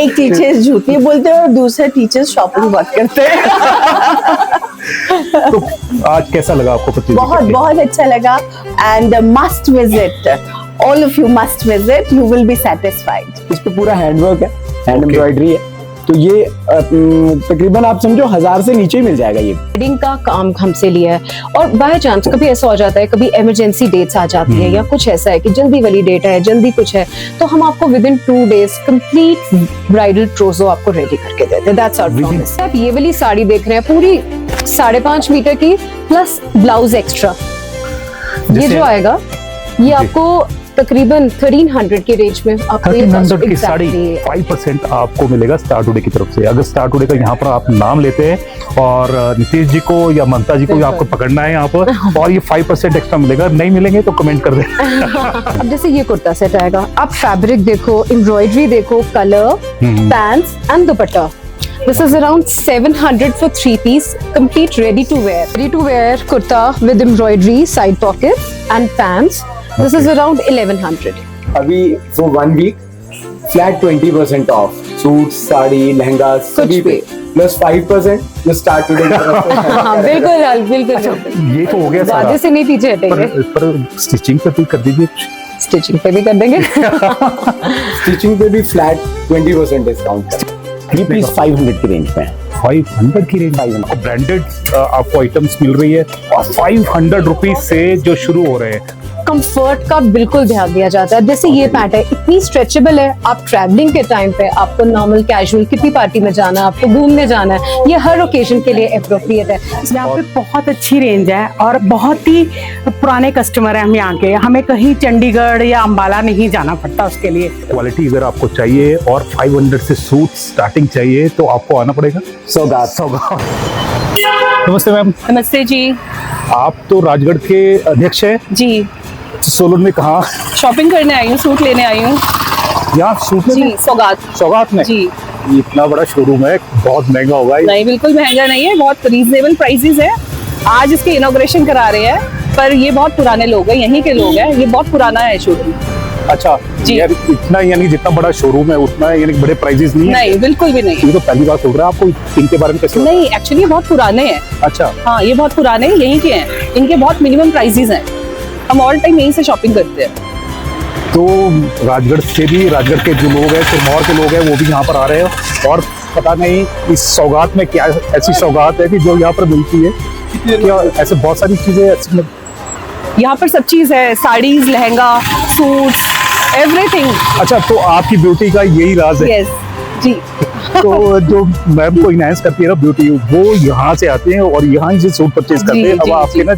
एक टीचर्स झूठी बोलते हैं और दूसरे टीचर्स शॉपिंग बहुत करते हैं। तो आज कैसा लगा आपको प्रतियोगिता बहुत करके? बहुत अच्छा लगा and must visit, all of you must visit, you will be satisfied. इस पे पूरा हैंडवर्क है, हैंड एम्ब्रॉयडरी है, तो ये तकरीबन आप समझो 1000 से नीचे ही मिल जाएगा ये। वेडिंग का काम हमसे लिया है और बाय चांस कभी ऐसा हो जाता है, कभी इमरजेंसी डेट्स आ जाती है या कुछ ऐसा है कि जल्दी वाली डेट है, जल्दी कुछ है, तो हम आपको within 2 days complete bridal trousseau आपको रेडी करके देते हैं। That's our promise. आप ये वाली साड़ी देख रहे हैं पूरी 5.5 मीटर की प्लस ब्लाउज एक्स्ट्रा, ये जो आएगा ये आपको तकरीबन 1300 के रेंज में आपको 1300 की साड़ी 5% आपको मिलेगा स्टार टुडे की तरफ से। अगर स्टार टुडे का यहाँ पर आप नाम लेते हैं और नितीश जी को या ममता जी को आपको पकड़ना है यहाँ पर और ये 5% एक्स्ट्रा मिलेगा, नहीं मिलेंगे तो कमेंट कर दें। अब जैसे ये कुर्ता सेट आएगा, आप फैब्रिक देखो, एम्ब्रॉयडरी देखो, colour, pants and dupatta. This is around 700 for 3 piece, complete ready to wear. Ready to wear kurta with embroidery, side pockets and pants. This is around 1100. अभी for 1 week flat 20% off, suit, sari, lehenga सभी पे plus 5% जो start today की तरफ से है। हाँ बिल्कुल बिल्कुल। ये तो हो गया सारा, वादे से नहीं पीछे हटेंगे। पर स्टिचिंग पे भी कर दीजिए। स्टिचिंग पे भी कर देंगे। स्टिचिंग पे भी फ्लैट 20% डिस्काउंट है। 3 पीस 500 की रेंज में है। 500 की रेंज, ब्रांडेड आपको आइटम्स मिल रही है और 500 रुपीज से जो शुरू हो रहे हैं। कंफर्ट का बिल्कुल ध्यान दिया जाता है। जैसे ये पैंट है, इतनी स्ट्रेचेबल है, आप ट्रैवलिंग के टाइम पे आपको नॉर्मल कैजुअल किसी पार्टी में जाना है, आपको घूमने जाना है, ये हर ओकेजन के लिए अप्रोप्रिएट है। यहाँ पे बहुत अच्छी रेंज है और बहुत ही पुराने कस्टमर है हम यहाँ के, हमें कहीं चंडीगढ़ या अंबाला नहीं जाना पड़ता उसके लिए। क्वालिटी अगर आपको चाहिए और 500 से सूट स्टार्टिंग चाहिए तो आपको आना पड़ेगा सौगात। नमस्ते मैम। नमस्ते जी। आप तो राजगढ़ के अध्यक्ष हैं जी, सोलन में, कहाँ शॉपिंग करने आई हूँ, सूट लेने आई हूँ। यहाँ सूट में? जी, सौगात में। जी, ये इतना बड़ा शोरूम है, बहुत महंगा होगा ये। नहीं बिल्कुल महंगा नहीं है, बहुत रीजनेबल प्राइसेस है। आज इसके इनॉग्रेशन करा रहे हैं, पर ये बहुत पुराने लोग हैं, यहीं के लोग हैं, ये बहुत पुराना है शोरूम। अच्छा जी। यार इतना, यानी जितना बड़ा शोरूम है उतना यानी बड़े प्राइजेस नहीं है? नहीं बिल्कुल भी नहीं। ये तो पहली बार सुन रहा है। आपको इनके बारे में कैसे? नहीं एक्चुअली बहुत पुराने हैं। अच्छा, हाँ ये बहुत पुराने हैं, यहीं के हैं, इनके बहुत मिनिमम प्राइसेस हैं, हम ऑल टाइम यहीं से शॉपिंग करते हैं। तो राजगढ़ से भी, राजगढ़ के जो लोग हैं, सिरमौर के लोग हैं, वो भी यहाँ पर आ रहे हैं और पता नहीं इस सौगात में क्या ऐसी सौगात है कि जो यहाँ पर मिलती है। क्या ऐसे बहुत सारी चीजें ऐसी यहाँ पर सब चीज है, साड़ीज, लहंगा, सूट्स, एवरीथिंग। अच्छा, तो आपकी ब्यूटी का यही राज है? यस जी। तो जो मैम को इनहेंस करती है ना ब्यूटी, वो यहाँ से आते हैं और यहाँ से सूट परचेज करते हैं। अब आपके ना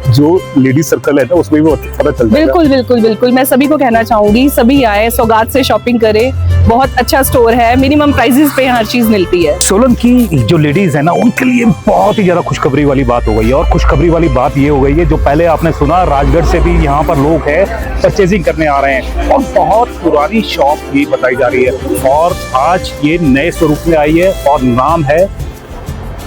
जो लेडीज सर्कल है ना उसमें भी पता चलता है। बिल्कुल बिल्कुल बिल्कुल, मैं सभी को कहना चाहूंगी, सभी आए, सौगात से शॉपिंग करें, बहुत अच्छा स्टोर है, मिनिमम प्राइसेस पे हर चीज मिलती है। सोलन की जो लेडीज है ना उनके लिए बहुत ही ज्यादा खुशखबरी वाली बात हो गई है। और खुशखबरी वाली बात ये हो गई है, जो पहले आपने सुना राजगढ़ से भी यहाँ पर लोग हैं परचेजिंग करने आ रहे हैं और बहुत पुरानी शॉप ये बताई जा रही है और आज ये नए स्वरूप में आई है और नाम है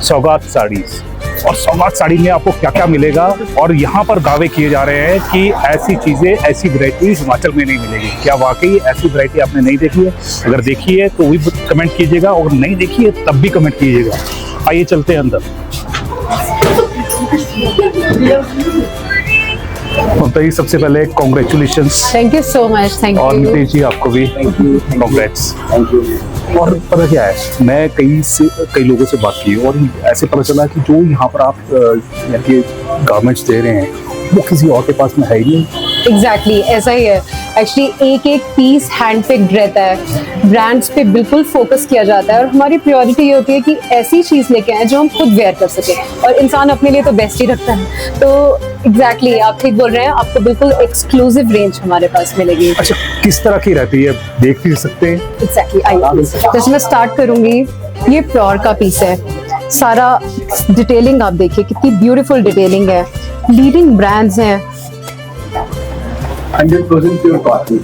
सौगात साड़ीज। और सौगात साड़ी में आपको क्या क्या मिलेगा और यहाँ पर दावे किए जा रहे हैं कि ऐसी चीजें, ऐसी वैरायटीज हिमाचल में नहीं मिलेगी। क्या वाकई ऐसी वैरायटी आपने नहीं देखी है? अगर देखी है तो भी कमेंट कीजिएगा और नहीं देखी है तब भी कमेंट कीजिएगा। आइए चलते हैं अंदर। तो सबसे पहले congratulations. Thank you so much. Thank और यू। नितेश जी आपको भी कॉन्ग्रेट्स। Thank you. और पता क्या है, मैं कई लोगों से बात की और ऐसे पता चला कि जो यहाँ पर आप गारमेंट्स दे रहे हैं वो किसी और के पास में है ही नहीं। एग्जैक्टली ऐसा ही है। एक्चुअली एक एक पीस हैंड पिक्ड रहता है, ब्रांड्स पे बिल्कुल फोकस किया जाता है और हमारी प्रायोरिटी ये होती है कि ऐसी चीज लेके आए जो हम खुद वेयर कर सके और इंसान अपने लिए तो बेस्ट ही रखता है। तो एग्जैक्टली आप ठीक बोल रहे हैं, आपको बिल्कुल एक्सक्लूसिव रेंज हमारे पास मिलेगी। अच्छा, किस तरह की रहती है देख भी सकते हैं? एग्जैक्टली आइए, जैसे मैं स्टार्ट करूंगी, ये प्योर का पीस है, सारा डिटेलिंग आप देखिए कितनी ब्यूटीफुल डिटेलिंग है, लीडिंग ब्रांड्स हैं। 100% प्योर कॉटन।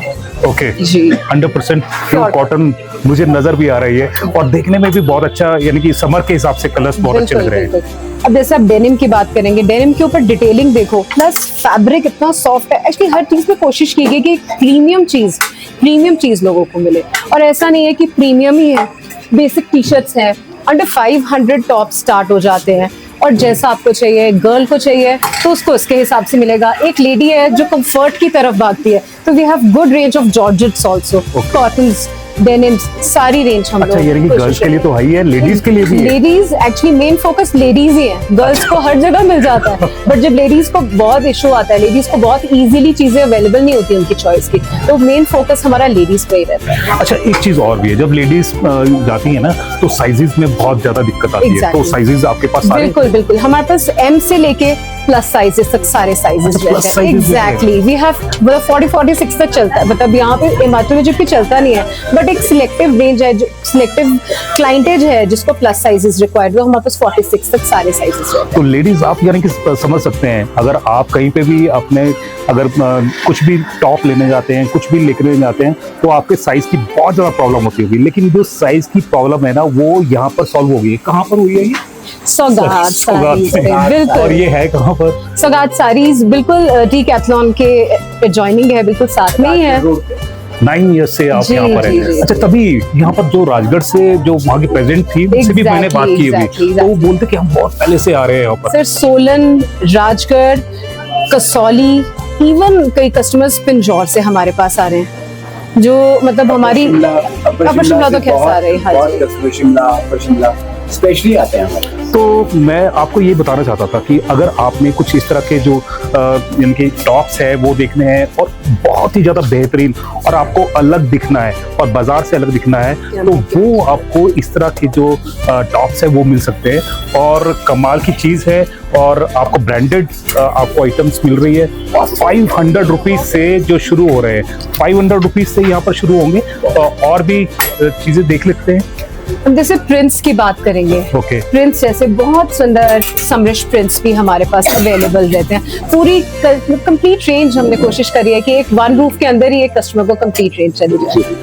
ओके जी 100% प्योर कॉटन मुझे नजर भी आ रही है और देखने में भी बहुत अच्छा, यानी कि समर के हिसाब से कलर्स बहुत अच्छे लग रहे हैं। अब जैसे आप डेनिम की बात करेंगे, डेनिम के ऊपर डिटेलिंग देखो, प्लस फैब्रिक इतना सॉफ्ट है। एक्चुअली हर चीज में कोशिश की गई कि एक प्रीमियम चीज लोगों को मिले, और ऐसा नहीं है कि प्रीमियम ही है, बेसिक टी शर्ट्स है, अंडर 500 टॉप स्टार्ट हो जाते हैं, और जैसा आपको चाहिए, गर्ल को चाहिए तो उसको उसके हिसाब से मिलेगा। एक लेडी है जो कंफर्ट की तरफ भागती है, तो we have good range of georgettes also, cottons, denims, सारी रेंज हम अच्छा, लोग ये रही गर्ल्स के लिए तो है ही है, लेडीज के लिए भी है। Ladies actually main focus ladies ही है, गर्ल्स को हर जगह मिल जाता है, बट जब लेडीज को बहुत इशू आता है, लेडीज को बहुत इजीली चीजें अवेलेबल नहीं होती उनकी चॉइस की, तो मेन फोकस हमारा लेडीज पे ही रहता है। अच्छा, एक चीज और भी है, जब लेडीज जाती है ना तो साइजेस में बहुत ज्यादा दिक्कत आती है, Exactly. तो साइजेस आपके पास सारे बिल्कुल बिल्कुल, हमारे पास एम से लेके प्लस साइजेस तक सारे साइजेस अच्छा, plus रहते हैं। sizes भी हैं। एग्जैक्टली, वी हैव मतलब 40-46 तक चलता है, मतलब यहाँ पे हिमाचल में जो कि चलता नहीं है, बट एक सिलेक्टिव रेंज है, जो सिलेक्टिव क्लाइंटेज है जिसको प्लस साइजेस रिक्वायर्ड, तो हमारे पास 46 तक सारे साइजेस रहते हैं। तो लेडीज आप यानी कि समझ सकते हैं, अगर आप कहीं पे भी अपने अगर कुछ भी टॉप लेने जाते हैं, कुछ भी लेकर जाते हैं, तो आपके साइज की बहुत ज्यादा प्रॉब्लम होती होगी, लेकिन जो साइज की प्रॉब्लम है ना वो यहाँ पर सॉल्व हो गई है। कहाँ पर हुई है ये? सौगात सारीज पे, और बिल्कुल। ये है कहाँ पर? सौगात सारीज बिल्कुल डीकैथलॉन के एडजॉइनिंग है, बिल्कुल साथ में ही है। 9 years से आप जी, यहाँ पर जी, हैं। जी। अच्छा, तभी यहाँ पर जो राजगढ़ से जो वहाँ की प्रेजेंट थी उनसे भी मैंने बात की हुई, Exactly. तो वो बोलते कि हम बहुत पहले से आ रहे हैं यहाँ पर। सर सोलन, राजगढ़, कसौली, इवन कई कस्टमर्स पिंजौर से हमारे पास आ रहे हैं, जो मतलब हमारी अपर शिमला तो खैर आ रहे हैं। हाँ जी, शिमला, अपर शिमला स्पेशली आते हैं हमारे। तो मैं आपको ये बताना चाहता था कि अगर आपने कुछ इस तरह के जो यानी कि टॉप्स है वो देखने हैं और बहुत ही ज्यादा बेहतरीन और आपको अलग दिखना है और बाजार से अलग दिखना है, तो वो आपको इस तरह के जो टॉप्स है वो मिल सकते हैं और कमाल की चीज है, और आपको ब्रांडेड आपको आइटम्स मिल रही है और 500 रुपीज से जो शुरू हो रहे हैं, 500 रुपीज से यहाँ पर शुरू होंगे। और भी चीजें देख लेते हैं। हम जैसे प्रिंट्स की बात करेंगे, ओके। प्रिंट्स जैसे बहुत सुंदर समरिश प्रिंट्स भी हमारे पास अवेलेबल रहते हैं। पूरी कंप्लीट रेंज हमने कोशिश करी है कि एक वन रूफ के अंदर ही एक कस्टमर को कंप्लीट रेंज चली जाए।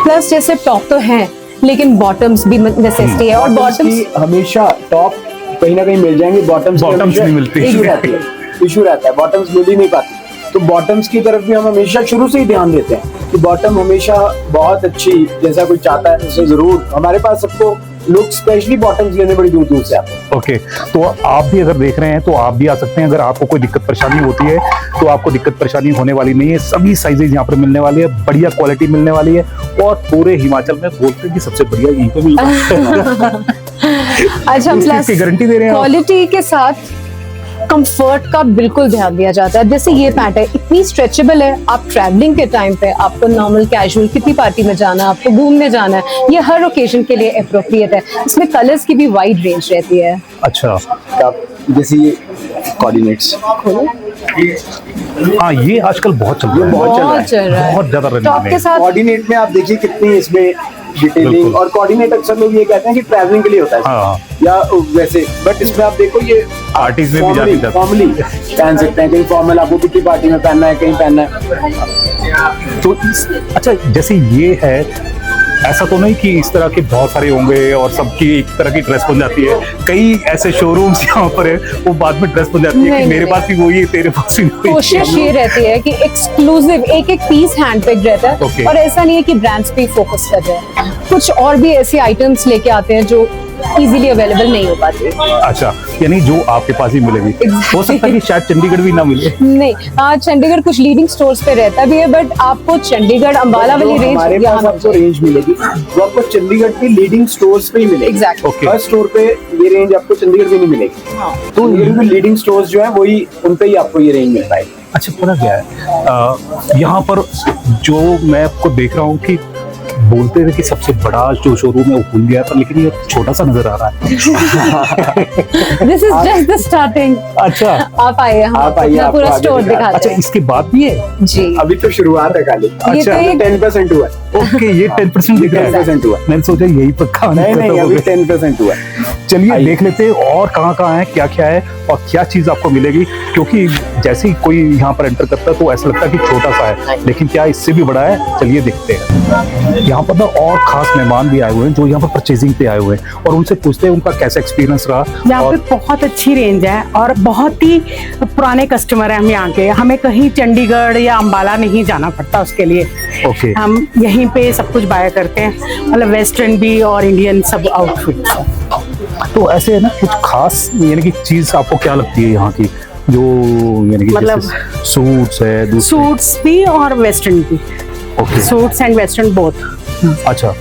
प्लस जैसे टॉप तो है, लेकिन बॉटम्स भी नेसेसिटी है, और बॉटम्स हमेशा टॉप कहीं ना कहीं मिल जाएंगे, बॉटम्स नहीं मिलती। इशू रहता है, बॉटम्स मिल ही नहीं पाती, तो बॉटम्स की तरफ भी हम हमेशा शुरू से ही ध्यान देते हैं कि बॉटम हमेशा बहुत अच्छी, जैसा कोई चाहता है उसे जरूर, हमारे पास सबको लोग स्पेशली बॉटम्स लेने बड़ी दूर दूर से आते हैं। ओके, तो आप भी अगर देख रहे हैं तो आप भी आ सकते हैं। अगर आपको कोई दिक्कत परेशानी होती है तो आपको दिक्कत परेशानी होने वाली नहीं है, सभी साइजेज यहाँ पर मिलने वाली है, बढ़िया क्वालिटी मिलने वाली है, और पूरे हिमाचल में बोलते हैं कि सबसे बढ़िया यहीं पे मिलता है। अच्छा, इस चीज प्लस की गारंटी दे रहे हैं आप? क्वालिटी के साथ कंफर्ट का बिल्कुल ध्यान दिया जाता है। जैसे ये पैंट है, इतनी स्ट्रेचेबल है, आप ट्रैवलिंग के टाइम पे, आपको नॉर्मल कैजुअल किसी पार्टी में जाना है, आपको घूमने जाना है, ये हर ओकेजन के लिए अप्रोप्रिएट है। इसमें कलर्स की भी वाइड रेंज रहती है। अच्छा, जैसे ये कोऑर्डिनेट्स, हाँ ये आजकल बहुत चल रहा है, बहुत चल रहा है। बहुत ज्यादा रनिंग टॉप के में। साथ कोऑर्डिनेट में आप देखिए कितनी इसमें डिटेलिंग, बिल्कुल। और कोऑर्डिनेट अक्सर लोग ये कहते हैं कि ट्रैवलिंग के लिए होता है, हाँ। या वैसे, बट इसमें आप देखो ये पार्टीज में भी जाती जाती। फॉर्मली पहन सकते हैं, कहीं फॉर्मल आपको किसी पार्टी में पहनना है, कहीं पहनना है। तो अच्छा, जैसे ये है, ऐसा तो नहीं कि इस तरह के बहुत सारे होंगे और सबकी एक तरह की ड्रेस बन जाती है। कई ऐसे शोरूम्स यहाँ पर है वो बाद में ड्रेस बन जाती है कि नहीं, मेरे नहीं। पास भी वही है, तेरे पास भी वही है। कोशिश ये रहती है कि एक्सक्लूसिव एक एक पीस हैंड पिक रहता Okay. है, और ऐसा नहीं है कि ब्रांड्स पे फोकस कर रहे हैं, कुछ और भी ऐसे आइटम्स लेके आते हैं जो इजीली अवेलेबल नहीं हो पाते। अच्छा, यानी जो आपके पास ही मिलेगी। Exactly. हो सकता है कि शायद चंडीगढ़ भी ना मिले। नहीं, चंडीगढ़ कुछ लीडिंग स्टोर्स पे रहता भी है, बट आपको चंडीगढ़ अंबाला वाली जो हमारे रेंज पास आपको रेंज मिलेगी वो आपको चंडीगढ़ की लीडिंग स्टोर्स पे ही मिलेगी। Exactly. Okay. हर स्टोर पे ये रेंज आपको चंडीगढ़ में नहीं मिलेगी। हाँ। तो ये लीडिंग स्टोर्स जो है वही, उन पे ही आपको ये रेंज मिल पाएगी। अच्छा, पता क्या है, यहाँ पर जो मैं आपको देख रहा हूँ कि बोलते थे कि सबसे बड़ा जो शोरूम है वो खुल गया था, लेकिन ये छोटा सा नजर आ रहा है। This is just the starting. अच्छा, आप आइए, हम आप आइए, अपना आपको पूरा आगे स्टोर दिखाते हैं। दिखाते अच्छा हैं। इसके बाद भी है? जी, अभी तो शुरुआत है खाली। अच्छा, तो एक 10% हुआ है। ओके, ये 10% दिख रहा है। 10% हुआ। मैंने सोचा यही पर कहानी नहीं खत्म नहीं, हो अभी गई। 10% हुआ है। चलिए आइए। देख लेते हैं और कहाँ कहाँ है, क्या क्या है और क्या चीज आपको मिलेगी, क्योंकि जैसे ही कोई यहाँ पर एंटर करता है तो ऐसा लगता है कि छोटा सा है, लेकिन क्या इससे भी बड़ा है। चलिए देखते हैं। यहाँ यहाँ पर ना और खास मेहमान भी आए हुए हैं जो यहाँ पर परचेजिंग पे आए हुए हैं, और उनसे पूछते हैं उनका कैसा एक्सपीरियंस रहा। यहाँ और पे बहुत अच्छी रेंज है और बहुत ही पुराने कस्टमर हैं हम यहाँ के। हमें कहीं चंडीगढ़ या अंबाला नहीं जाना पड़ता उसके लिए। ओके, हम यहीं पे सब कुछ बाय करते हैं, मतलब वेस्टर्न भी और इंडियन सब आउटफिट्स। तो ऐसे है ना कुछ खास यानी कि चीज आपको क्या लगती है यहाँ की, जो यानी कि मतलब सूट्स है, दूसरे- सूट्स भी और वेस्टर्न भी, okay, suits and western both. अच्छा,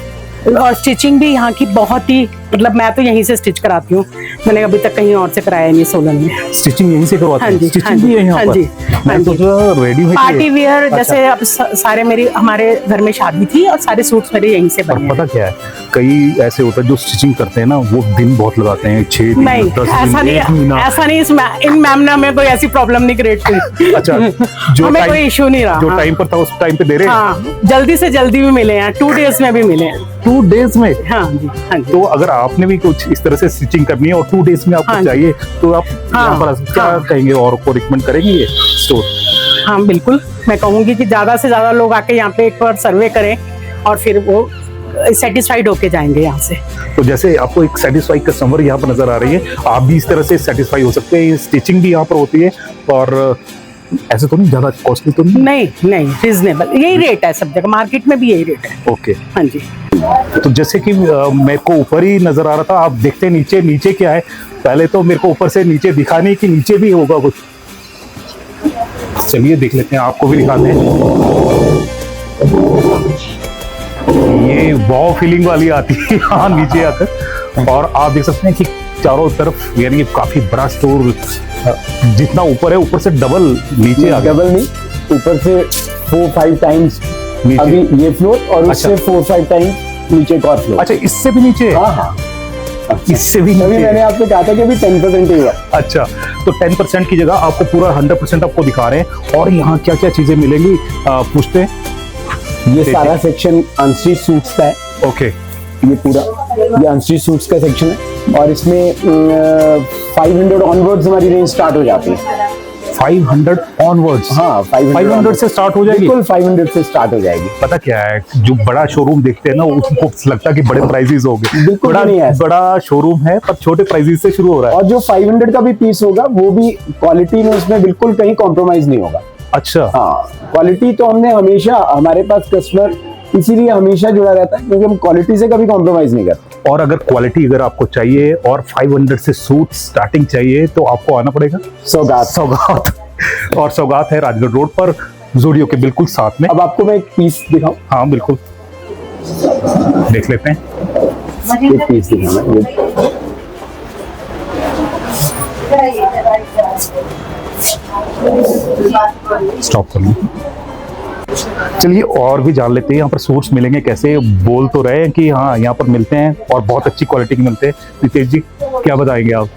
और स्टिचिंग भी यहाँ की बहुत ही, मतलब मैं तो यहीं से स्टिच कराती हूँ, मैंने अभी तक कहीं और से कराया नहीं सोलन में। स्टिचिंग यहीं से करवाते हाँ हैं? जी, स्टिचिंग हाँ भी जी, है यहाँ हाँ पर? जी, हाँ मैं जी। सोचा रेडीमेड पार्टी वियर अच्छा। जैसे अब सारे हमारे घर में शादी थी और सारे सूट्स मेरे यहीं से और बने हैं। पता क्या है, कई ऐसे होता है जो स्टिचिंग करते हैं ना, वो दिन बहुत लगाते हैं, 6 दिन, नहीं 10 ऐसा दिन, 1 महीना। नहीं, ऐसा नहीं, इन मैम ने हमें कोई ऐसी प्रॉब्लम नहीं क्रिएट की। अच्छा, जो हमें टाइम- कोई इशू नहीं रहा। जो हाँ। टाइम पर था उस टाइम पे दे रहे हैं। हाँ, जल्दी से जल्दी भी मिले हैं, 2 डेज में भी मिले हैं। 2 डेज में? हाँ जी, हाँ जी। तो अगर आपने भी कुछ इस तरह से स्टिचिंग करनी है और 2 डेज में आपको हाँ जी। चाहिए, तो आप हाँ, यहाँ पर क्या हाँ। कहेंगे और को रिकमेंड करेंगे ये स्टोर? हाँ बिल्कुल, मैं कहूंगी कि ज्यादा से ज्यादा लोग आके यहाँ पे एक बार सर्वे करें और फिर वो सेटिस्फाइड होके जाएंगे यहाँ से। तो जैसे आपको एक सेटिस्फाइड कस्टमर यहाँ पर नजर आ रही है, आप भी इस तरह से सेटिस्फाई हो सकते हैं। स्टिचिंग भी यहाँ पर होती है और ऐसे तो नहीं ज्यादा कॉस्टली तो नहीं? नहीं, रिजनेबल यही रेट है सब जगह, मार्केट में भी यही रेट है। ओके, हाँ जी। तो जैसे कि मेरे को ऊपर ही नजर आ रहा था, आप देखते नीचे, नीचे क्या है? पहले तो मेरे को ऊपर से नीचे दिखा नहीं कि नीचे भी होगा कुछ। चलिए देख लेते हैं, आपको भी दिखाते हैं। ये वाव फीलिंग वाली आती है यहाँ नीचे आकर, और आप देख सकते हैं कि चारों तरफ यानी कि काफी बड़ा स्टोर, जितना ऊपर है ऊपर से डबल नीचे आ गया। डबल नहीं, ऊपर से 4-5 टाइम्स नीचे। अभी ये फ्लोर और उससे अच्छा। 4-5 टाइम्स नीचे एक और फ्लोर। अच्छा, इससे भी नीचे? हाँ हाँ, इससे भी तभी नीचे? मैंने आपको कहा था कि अभी 10% ही हुआ। अच्छा, तो 10% की जगह आपको पूरा 100% आपको दिखा रहे हैं। और यहाँ क्या क्या चीजें मिलेंगी पूछते हैं। ये सारा सेक्शन अनस्टिच सूट्स का है। ओके, ये पूरा ये अनस्टिच सूट्स का सेक्शन है और इसमें 500 ऑनवर्ड्स हमारी रेंज स्टार्ट हो जाती है। 500 ऑनवर्ड्स? हाँ, 500 से स्टार्ट हो जाएगी? बिल्कुल 500 से स्टार्ट हो जाएगी। पता क्या है, जो बड़ा शोरूम देखते हैं ना, उसको लगता है कि बड़े प्राइजेस हो गए। बिल्कुल बड़ा नहीं है ऐसा। बड़ा शोरूम है पर छोटे प्राइजेस से शुरू हो रहा है। और जो 500 का भी पीस होगा वो भी क्वालिटी में उसमें बिल्कुल कहीं कॉम्प्रोमाइज नहीं होगा। अच्छा, हाँ, क्वालिटी तो हमने हमेशा, हमारे पास कस्टमर इसीलिए हमेशा जुड़ा रहता है क्योंकि हम क्वालिटी से कभी कॉम्प्रोमाइज नहीं करते। और अगर क्वालिटी अगर आपको चाहिए और 500 से सूट स्टार्टिंग चाहिए तो आपको आना पड़ेगा सौगात। और सौगात है राजगढ़ रोड पर, ज़ूडियो के बिल्कुल साथ में। अब आपको मैं एक पीस दिखाऊं? हाँ बिल्कुल, देख लेते हैं। एक पीस दिखाना, ये स्टॉप कर लो। चलिए और भी जान लेते हैं यहाँ पर सूट्स मिलेंगे कैसे। बोल तो रहे हैं कि हाँ यहाँ पर मिलते हैं और बहुत अच्छी क्वालिटी के मिलते हैं। नितेश जी क्या बताएंगे आप?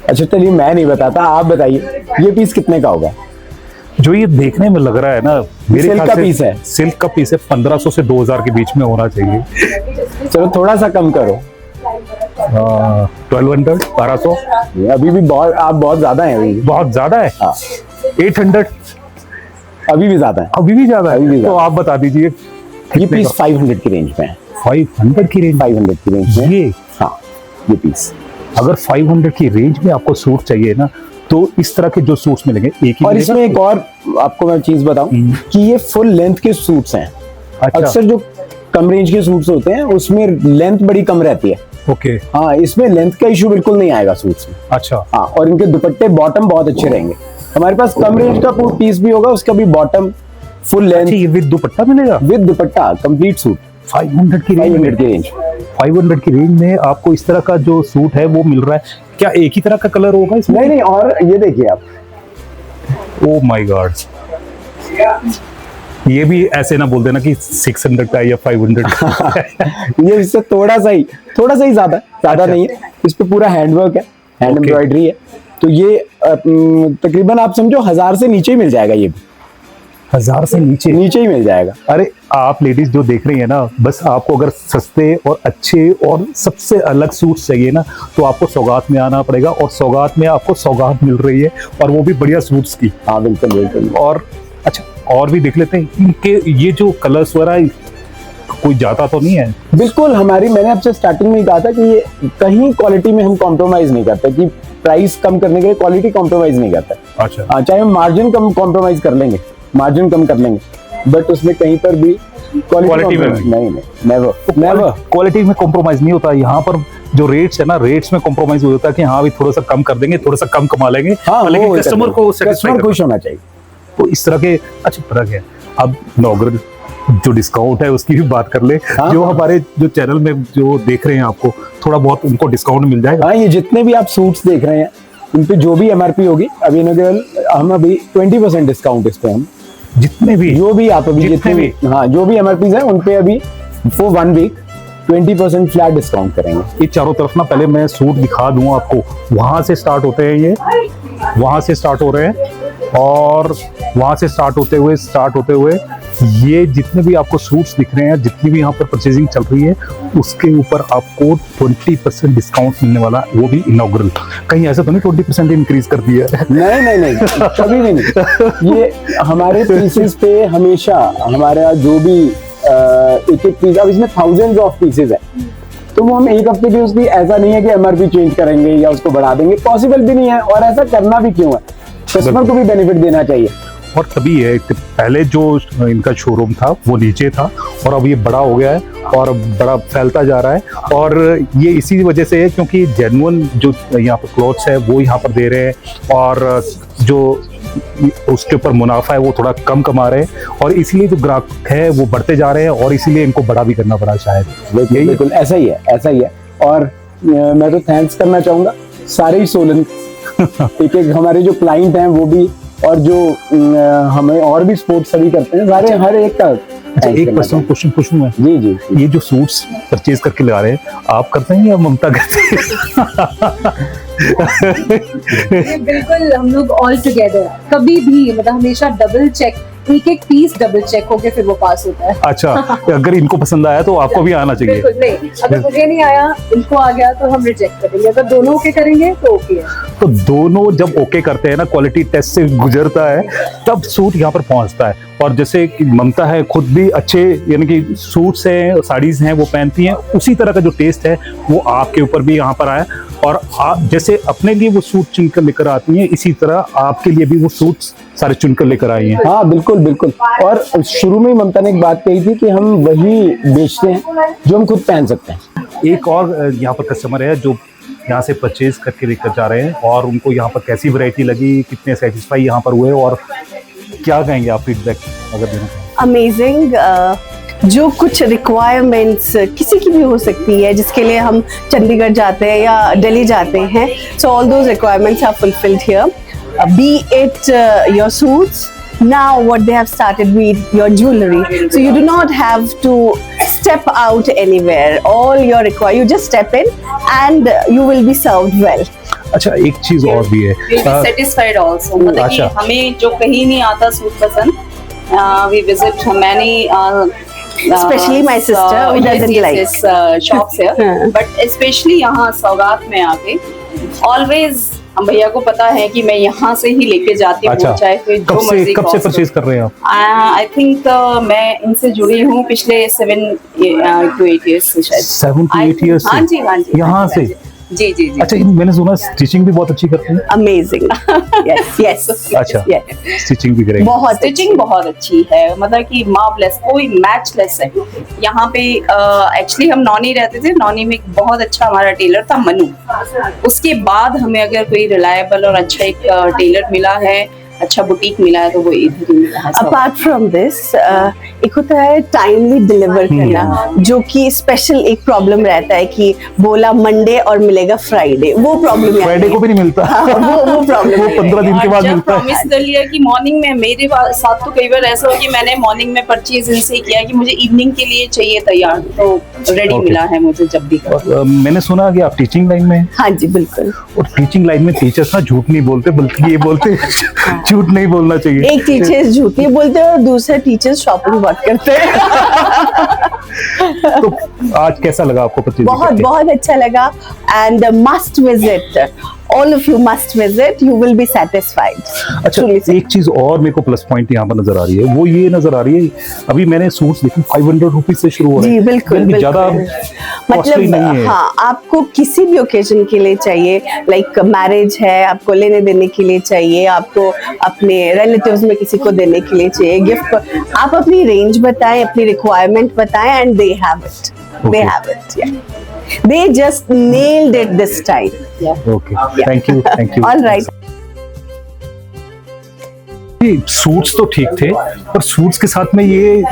अच्छा चलिए, मैं नहीं बताता, आप बताइए ये पीस कितने का होगा? जो ये देखने में लग रहा है ना, मेरे सिल्क ख्याल का से पीस है। सिल्क का पीस है, 1500 से 2000 के बीच में होना चाहिए। चलो थोड़ा सा कम करो। 1200, 1200? अभी भी बहुत, आप बहुत ज्यादा हैं अभी। बहुत ज्यादा है। हाँ, 800? अभी भी ज्यादा है। अभी भी ज्यादा अभी भी है। तो ज्यादा। आप बता दीजिए ये कितने पीस का? 500 की रेंज में है। 500 की रेंज? 500 की रेंज में, ये हाँ ये पीस। अगर 500 की रेंज में आपको सूट चाहिए ना, तो इस तरह के जो सूट्स मिलेंगे एक ही और मिलेगा? इसमें एक और आपको मैं चीज बताऊं कि ये फुल लेंथ के सूट्स हैं। अच्छा, अक्सर जो कम रेंज के सूट्स होते हैं उसमें लेंथ बड़ी कम रहती है। ओके, हाँ, इसमें लेंथ का इशू बिल्कुल नहीं आएगा सूट्स में। अच्छा, हाँ, और इनके दुपट्टे बॉटम बहुत अच्छे रहेंगे। हमारे पास कम रेंज का पीस भी होगा, उसका भी बॉटम फुल अच्छा, लेंथ ये विद दुपट्टा मिलेगा? विद दुपट्टा कंप्लीट सूट 500 की रेंज 500 की रेंज। 500 की रेंज में आपको इस तरह का जो सूट है वो मिल रहा है। क्या एक ही तरह का कलर होगा इसमें? नहीं, और ये देखिए आप, ओ माय गॉड, ये भी ऐसे ना बोल देना कि 600 का या 500 का। ये इससे थोड़ा सा ही ज्यादा अच्छा। नहीं है। इस पे पूरा हैंडवर्क है, हैंड Okay. एम्ब्रॉयडरी है। तो ये तकरीबन आप समझो 1000 से नीचे ही मिल जाएगा। ये 1000 से नीचे? नीचे ही मिल जाएगा। अरे आप लेडीज जो देख रही है ना, बस आपको अगर सस्ते और अच्छे और सबसे अलग सूट चाहिए ना, तो आपको सौगात में आना पड़ेगा। और सौगात में आपको सौगात मिल रही है, और वो भी बढ़िया सूट्स की। हाँ बिल्कुल बिल्कुल। और अच्छा, और भी देख लेते हैं इनके ये जो कलर्स वगैरह, कोई जाता तो नहीं है? बिल्कुल, मैंने आपसे स्टार्टिंग में ही कहा था कि ये कहीं क्वालिटी में हम कॉम्प्रोमाइज नहीं करते, कि प्राइस कम करने के लिए क्वालिटी कॉम्प्रोमाइज नहीं करते। अच्छा, चाहे हम मार्जिन कम कॉम्प्रोमाइज कर लेंगे, मार्जिन कम कर लेंगे, बट उसमें कहीं पर भी क्वालिटी में नहीं, नेवर क्वालिटी में कॉम्प्रोमाइज नहीं होता। यहाँ पर जो रेट्स है ना, रेट्स में कॉम्प्रोमाइज हो जाता है कि हाँ भी थोड़ा सा कम कर देंगे, थोड़ा सा कम कमा लेंगे, लेकिन कस्टमर को कस्टमर खुश होना चाहिए। तो इस तरह के अच्छा फर्क है। अब इनॉग्रल जो डिस्काउंट है उसकी भी बात कर ले। हाँ, जो हमारे जो चैनल में जो देख रहे हैं आपको थोड़ा बहुत उनको डिस्काउंट मिल जाएगा? हाँ, ये जितने भी आप सूट्स देख रहे हैं उन पे जो भी MRP होगी, अभी इनॉग्रल हम अभी 20% डिस्काउंट इस पे हम जितने भी जो भी आप अभी जितने भी हाँ जो भी MRPs हैं उन पे अभी फॉर 1 वीक 20% फ्लैट डिस्काउंट करेंगे। ये चारों तरफ ना, पहले मैं सूट दिखा दूं आपको। वहां से स्टार्ट होते हैं, ये वहां से स्टार्ट हो रहे हैं और वहां से स्टार्ट होते हुए ये जितने भी आपको सूट्स दिख रहे हैं, जितनी भी यहाँ पर परचेजिंग चल रही है, उसके ऊपर आपको 20% डिस्काउंट मिलने वाला, वो भी इनॉग्रल। कहीं ऐसा तो नहीं 20% इंक्रीज कर दिया है? नहीं, कभी भी नहीं। ये हमारे पीसेस पे हमेशा हमारा जो भी एक पीस, अब इसमें थाउजेंड्स ऑफ पीसेस है, तो वो हम एक हफ्ते की उसकी ऐसा नहीं है कि MRP चेंज करेंगे या उसको बढ़ा देंगे, पॉसिबल भी नहीं है, और ऐसा करना भी क्यों है, कस्टमर को भी बेनिफिट देना चाहिए। और तभी है कि पहले जो इनका शोरूम था वो नीचे था और अब ये बड़ा हो गया है और बड़ा फैलता जा रहा है। और ये इसी वजह से है क्योंकि जेन्युइन जो यहाँ पर क्लॉथ्स है वो यहाँ पर दे रहे हैं और जो उसके ऊपर मुनाफा है वो थोड़ा कम कमा रहे हैं, और इसीलिए जो ग्राहक है वो बढ़ते जा रहे हैं और इसीलिए इनको बड़ा भी करना पड़ा शायद। बिल्कुल ऐसा ही है। और मैं तो थैंक्स करना चाहूंगा सारे ही सोलन एक हमारे जो क्लाइंट हैं वो भी, और जो हमें और भी सपोर्ट सभी करते हैं, सारे हर एक का। अच्छा, एक पर्सनल क्वेश्चन पूछूं मैं? जी। ये जो सूट्स परचेज करके ला रहे हैं, आप करते हैं या ममता करते हैं? बिल्कुल, हम लोग ऑल टुगेदर कभी भी, मतलब हमेशा डबल चेक, एक पीस डबल चेक होके फिर वो पास होता है। अच्छा, अगर इनको पसंद आया तो आपको भी आना चाहिए? बिल्कुल नहीं, अगर मुझे नहीं आया, इनको आ गया तो हम रिजेक्ट करेंगे, अगर दोनों ओके करेंगे तो ओके है। तो दोनों जब ओके करते हैं ना, क्वालिटी टेस्ट से गुजरता है, तब सूट यहाँ पर पहुंचता है। और जैसे कि ममता है खुद भी अच्छे, यानी कि सूट्स हैं, साड़ीज हैं वो पहनती हैं, उसी तरह का जो टेस्ट है वो आपके ऊपर भी यहाँ पर आया, और आप जैसे अपने लिए वो सूट चुनकर लेकर आती हैं, इसी तरह आपके लिए भी वो सूट सारे चुनकर लेकर आई हैं। हाँ बिल्कुल। और शुरू में ही ममता ने एक बात कही थी कि हम वही बेचते हैं जो हम खुद पहन सकते हैं। एक और यहाँ पर कस्टमर है जो यहाँ से परचेज करके लेकर जा रहे हैं, और उनको यहाँ पर कैसी वैरायटी लगी, कितने सेटिस्फाई यहाँ पर हुए, और क्या कहेंगे आप फीडबैक अगर देना चाहें? अमेजिंग। जो कुछ रिक्वायरमेंट्स किसी की भी हो सकती है, जिसके लिए हम चंडीगढ़ जाते हैं या दिल्ली जाते हैं, so all those requirements are fulfilled here, be it your suits, now what they have started with your jewelry, so you do not have to step out anywhere, all your require, you just step in and you will be served well. अच्छा, एक चीज और भी है, satisfied also, मतलब कि अच्छा। हमें जो कहीं नहीं आता सूट पसंद, we visit many Especially my sister who doesn't like shops here, but especially यहाँ सौगात में आके always हम भैया को पता है कि मैं यहाँ से ही लेके जाती हूँ, अच्छा, चाहे कोई जो मर्जी कब से परचेज कर रहे हैं आप? आई थिंक मैं इनसे जुड़ी हूँ पिछले 7 to 8 years से शायद। 7 to 8 years हाँ जी यहाँ से? जी। अच्छा, मैंने सुना स्टिचिंग भी बहुत अच्छी करते हैं? Amazing. yes. अच्छा, Yes. स्टिचिंग भी करेंगे? बहुत स्टिचिंग बहुत अच्छी है, मतलब कि मार्वलेस, कोई मैचलेस है। यहाँ पे एक्चुअली हम नौनी रहते थे, नौनी में एक बहुत अच्छा हमारा टेलर था मनु, उसके बाद हमें अगर कोई रिलायबल और अच्छा एक टेलर मिला है, अच्छा बुटीक मिला है, तो वो इधर ही मिला है। अपार्ट फ्रॉम दिस एक होता है टाइमली डिलीवर करना, जो कि स्पेशल एक प्रॉब्लम रहता है कि बोला मंडे और मिलेगा फ्राइडे, वो प्रॉब्लम फ्राइडे को भी नहीं मिलता। वो प्रॉब्लम वो 15 दिन के बाद जब मिलता है। प्रॉमिस कर लिया कि मॉर्निंग में, मेरे साथ तो कई बार ऐसा हो कि मैंने मॉर्निंग में परचेज इनसे किया कि मुझे इवनिंग के लिए चाहिए तैयार, तो रेडी Okay. मिला है मुझे जब भी। और, मैंने सुना कि आप टीचिंग लाइन में हैं। हाँ जी बिल्कुल। और टीचिंग लाइन में टीचर्स ना झूठ नहीं बोलते, बल्कि ये बोलते झूठ नहीं बोलना चाहिए। एक टीचर्स झूठ नहीं बोलते और दूसरे टीचर्स शॉपिंग बहुत करते हैं। तो आज कैसा लगा आपको परचेज? बहुत अच्छा लगा, and must visit all of you must visit. You will be satisfied. अच्छा, Truly satisfied. एक चीज और मेरे को प्लस पॉइंट यहाँ पर नजर आ रही है, वो ये नजर आ रही है, अभी मैंने सूट्स देखे 500 रुपीज से शुरू हो रहे जी हैं। बिल्कुल यानी कि ज्यादा बिल्कुल। कॉस्टली मतलब नहीं है। हाँ, आपको किसी भी ओकेजन के लिए चाहिए, लाइक मैरिज है, आपको लेने देने के लिए चाहिए, आपको अपने रिलेटिव्स में किसी को देने के लिए चाहिए, गिफ्ट, आप अपनी रेंज बताएं, अपनी रिक्वायरमेंट बताएं, and they have it, they Okay. Have it, they just nailed it this time. Okay, thank you. All right. Suits तो ठीक थे, पर सूट्स के साथ में ये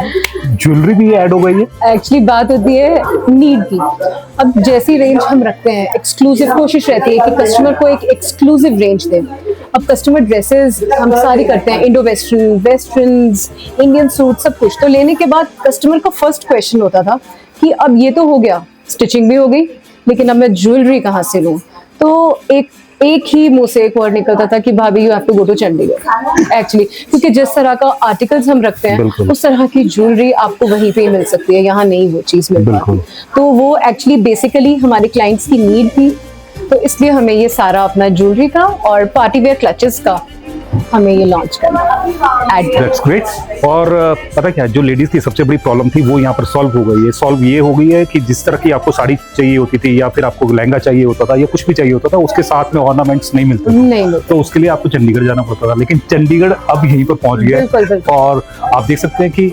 ज्वेलरी भी ऐड हो गई है। एक्चुअली बात होती है नीड की। अब जैसी रेंज हम रखते हैं, एक्सक्लूसिव कोशिश रहती है कि कस्टमर को एक एक्सक्लूसिव रेंज दें। अब कस्टमर ड्रेसेस हम सारी करते हैं, Indo western, westerns, Indian suit, सब कुछ। तो लेने के बाद कस्टमर का फर्स्ट क्वेश्चन होता था कि अब ये तो हो गया, स्टिचिंग भी हो गई, लेकिन अब मैं ज्वेलरी कहाँ से लूँ? तो एक ही मुंह से एक वर्ड निकलता था कि भाभी you have to go to Chandigarh. Actually क्योंकि जिस तरह का आर्टिकल्स हम रखते हैं, बिल्कुल। उस तरह की ज्वेलरी आपको वहीं पे ही मिल सकती है, यहाँ नहीं वो चीज मिल पाती। बिल्कुल। तो वो एक्चुअली बेसिकली हमारे क्लाइंट्स की नीड थी, तो इसलिए हमें ये सारा अपना ज्वेलरी का और पार्टी वेयर क्लचेस का हमें ये लॉन्च करना है। That's great. और पता क्या, जो लेडीज की सबसे बड़ी प्रॉब्लम थी वो यहाँ पर सॉल्व हो गई है। सॉल्व ये हो गई है कि जिस तरह की आपको साड़ी चाहिए होती थी, या फिर आपको लहंगा चाहिए होता था, या कुछ भी चाहिए होता था, उसके साथ में ऑर्नामेंट्स नहीं मिलते थे। नहीं मिलते। तो उसके लिए आपको चंडीगढ़ जाना पड़ता था, लेकिन चंडीगढ़ अब यहीं पर पहुंच गया बिल्कुल, है। बिल्कुल। और आप देख सकते हैं कि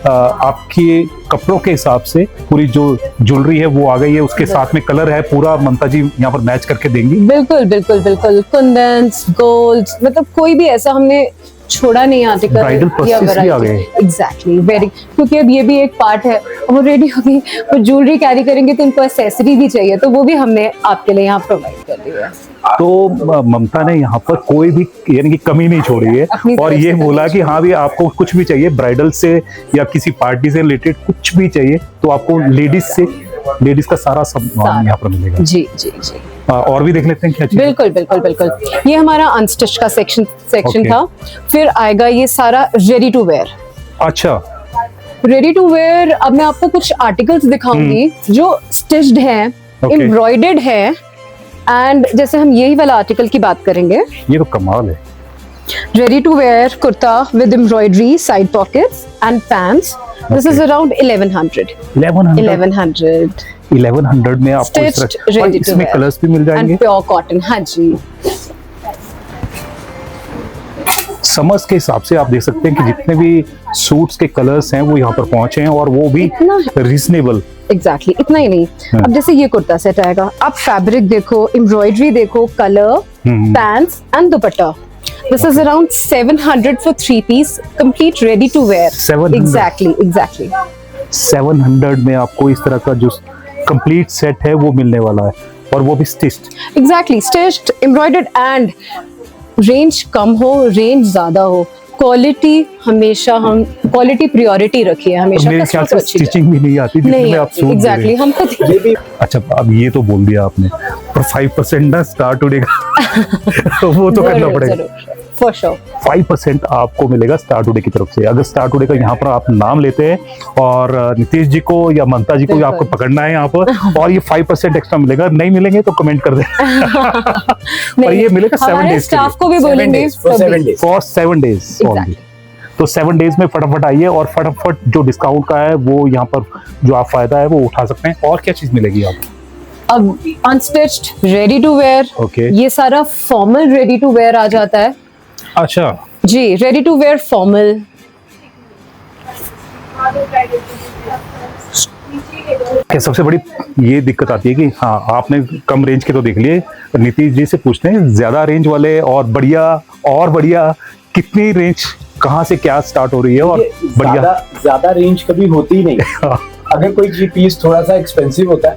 आपके कपड़ों के हिसाब से पूरी जो ज्वेलरी है वो आ गई है, उसके साथ में कलर है पूरा, ममता जी यहाँ पर मैच करके देंगी। बिल्कुल बिल्कुल बिल्कुल, कुंदन्स, गोल्ड, मतलब कोई भी ऐसा हमने छोड़ा नहीं आर्टिकल। Bridal purses भी आ गए। एग्जैक्टली, वेरी, क्योंकि अब ये भी एक पार्ट है, वो रेडी होगी, वो ज्वेलरी कैरी करेंगे तो उनको एक्सेसरी भी चाहिए, तो वो भी हमने आपके लिए यहाँ प्रोवाइड कर दिया है। तो ममता ने यहाँ पर कोई भी यानी कि कमी नहीं छोड़ी है, अपनी और तरफ ये से बोला कि हाँ भी आपको कुछ भी चाहिए ब्राइडल से या किसी पार्टी से रिलेटेड कुछ भी चाहिए तो आपको लेडीज का सारा सामान यहाँ पर मिलेगा। जी जी जी, और भी देख लेते हैं क्या चीज़। बिल्कुल बिल्कुल बिल्कुल। ये हमारा अनस्टिच का सेक्शन Okay. था। फिर आएगा ये सारा रेडी टू वेयर। अच्छा, रेडी टू वेयर, अब मैं आपको कुछ आर्टिकल्स दिखाऊंगी जो स्टिच्ड हैं, Okay. एम्ब्रॉयडर्ड है, एंड जैसे हम यही वाला आर्टिकल की बात करेंगे, ये तो कमाल है। Ready to wear kurta with embroidery, side pockets and pants. This is Okay. Around 1100 में आपको इस Stitched, तरह, और ready to इसमें wear. कलर्स भी मिल जाएंगे। And pure cotton. हाँ जी, समर्स के हिसाब से आप देख सकते हैं कि जितने भी सूट्स के कलर्स हैं वो यहाँ पर पहुंचे हैं, और वो भी इतना रीजनेबल। एग्जैक्टली, इतना ही नहीं। अब जैसे ये कुर्ता सेट आएगा, आप फैब्रिक देखो, एम्ब्रॉयडरी देखो, colour, pants and dupatta. This is around 700 for 3 piece, complete ready to wear. 700? Exactly. 700 में आपको इस तरह का जो कंप्लीट सेट है वो मिलने वाला है, और वो भी stitched. Exactly, stitched, embroidered and range कम हो, रेंज ज्यादा हो, क्वालिटी हमेशा हम क्वालिटी प्रायोरिटी रखी है हमेशा। मेरे ख्याल से स्टिचिंग भी नहीं आती जितने नहीं में आप सूट दे रहे एग्जैक्टली, हैं। हम खुद अच्छा, अब ये तो बोल दिया आपने, पर 5% ना स्टार्ट टुडे का तो वो तो करना पड़ेगा। For sure. 5% आपको मिलेगा स्टार टुडे की तरफ से। अगर स्टार टुडे का यहाँ पर आप नाम लेते हैं और नीतीश जी को या ममता जी को बिल्कुल। आपको पकड़ना है यहाँ पर, और ये 5% एक्स्ट्रा मिलेगा, नहीं मिलेंगे तो कमेंट कर दें। और ये मिलेगा 7 डेज स्टाफ को भी बोलेंगे for 7 days. For 7 days only. तो 7 डेज में फटाफट आइए, और फटाफट जो डिस्काउंट का है वो यहाँ पर जो आप फायदा है वो उठा सकते हैं। और क्या चीज मिलेगी आपको? अब unstitched ready to wear, Okay. ये सारा फॉर्मल रेडी टू वेयर आ जाता है। अच्छा, जी, रेडी टू वेयर फॉर्मल। क्या सबसे बड़ी ये दिक्कत आती है कि हाँ, आपने कम रेंज के तो देख लिए, नीतीश जी से पूछते हैं ज्यादा रेंज वाले और बढ़िया कितनी रेंज कहाँ से क्या स्टार्ट हो रही है, और बढ़िया ज्यादा रेंज कभी होती ही नहीं। अगर कोई पीस थोड़ा सा एक्सपेंसिव होता है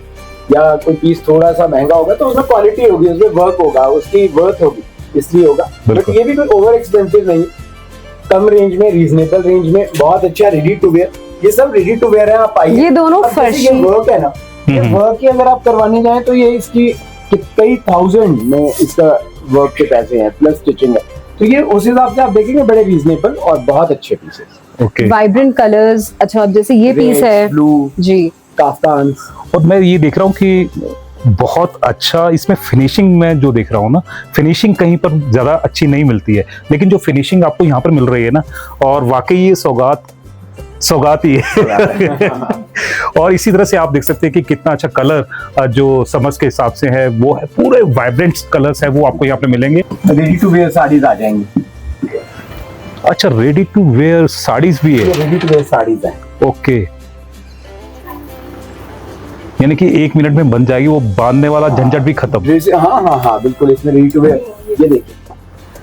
या कोई पीस थोड़ा सा महंगा होगा तो उसमें क्वालिटी होगी, उसमें वर्क होगा, उसकी वर्थ होगी, इसलिए होगा। बट बिल्कुल। ये भी कोई ओवर एक्सपेंसिव नहीं, कम रेंज में, रीजनेबल रेंज में, बहुत अच्छा रेडी टू वेयर। ये सब रेडी टू वेयर है, आप आइए। ये दोनों अब जैसे फर्शी। ये वर्क है ना, ये वर्क ही अगर आप करवाने जाए तो ये इसकी कई थाउजेंड में इसका वर्क के पैसे हैं, प्लस स्टिचिंग है। तो ये उस हिसाब से आप देखेंगे बड़े रीजनेबल और बहुत अच्छे पीसेस। ओके। Vibrant colours. अच्छा, अब जैसे ये पीस है ब्लू जी, काफ्तान। और मैं ये देख रहा हूँ कि बहुत अच्छा इसमें फिनिशिंग में जो देख रहा हूँ ना, फिनिशिंग कहीं पर ज़्यादा अच्छी नहीं मिलती है, लेकिन जो फिनिशिंग आपको यहाँ पर मिल रही है ना, और वाकई ये सौगात ही है। और इसी तरह से आप देख सकते हैं कि कितना अच्छा कलर जो समर्स के हिसाब से है वो है, पूरे वाइब्रेंट कलर्स है वो आपको यहाँ पे मिलेंगे। रेडी टू वेयर साड़ीज आ जाएंगी। अच्छा, रेडी टू वेयर साड़ीज भी है? रेडी टू वेयर साड़ीज है। ओके, यानी कि 1 मिनट में बन जाएगी, वो बांधने वाला झंझट भी खत्म। हाँ बिल्कुल, इसमें रेडी टू वेयर, ये देखिए,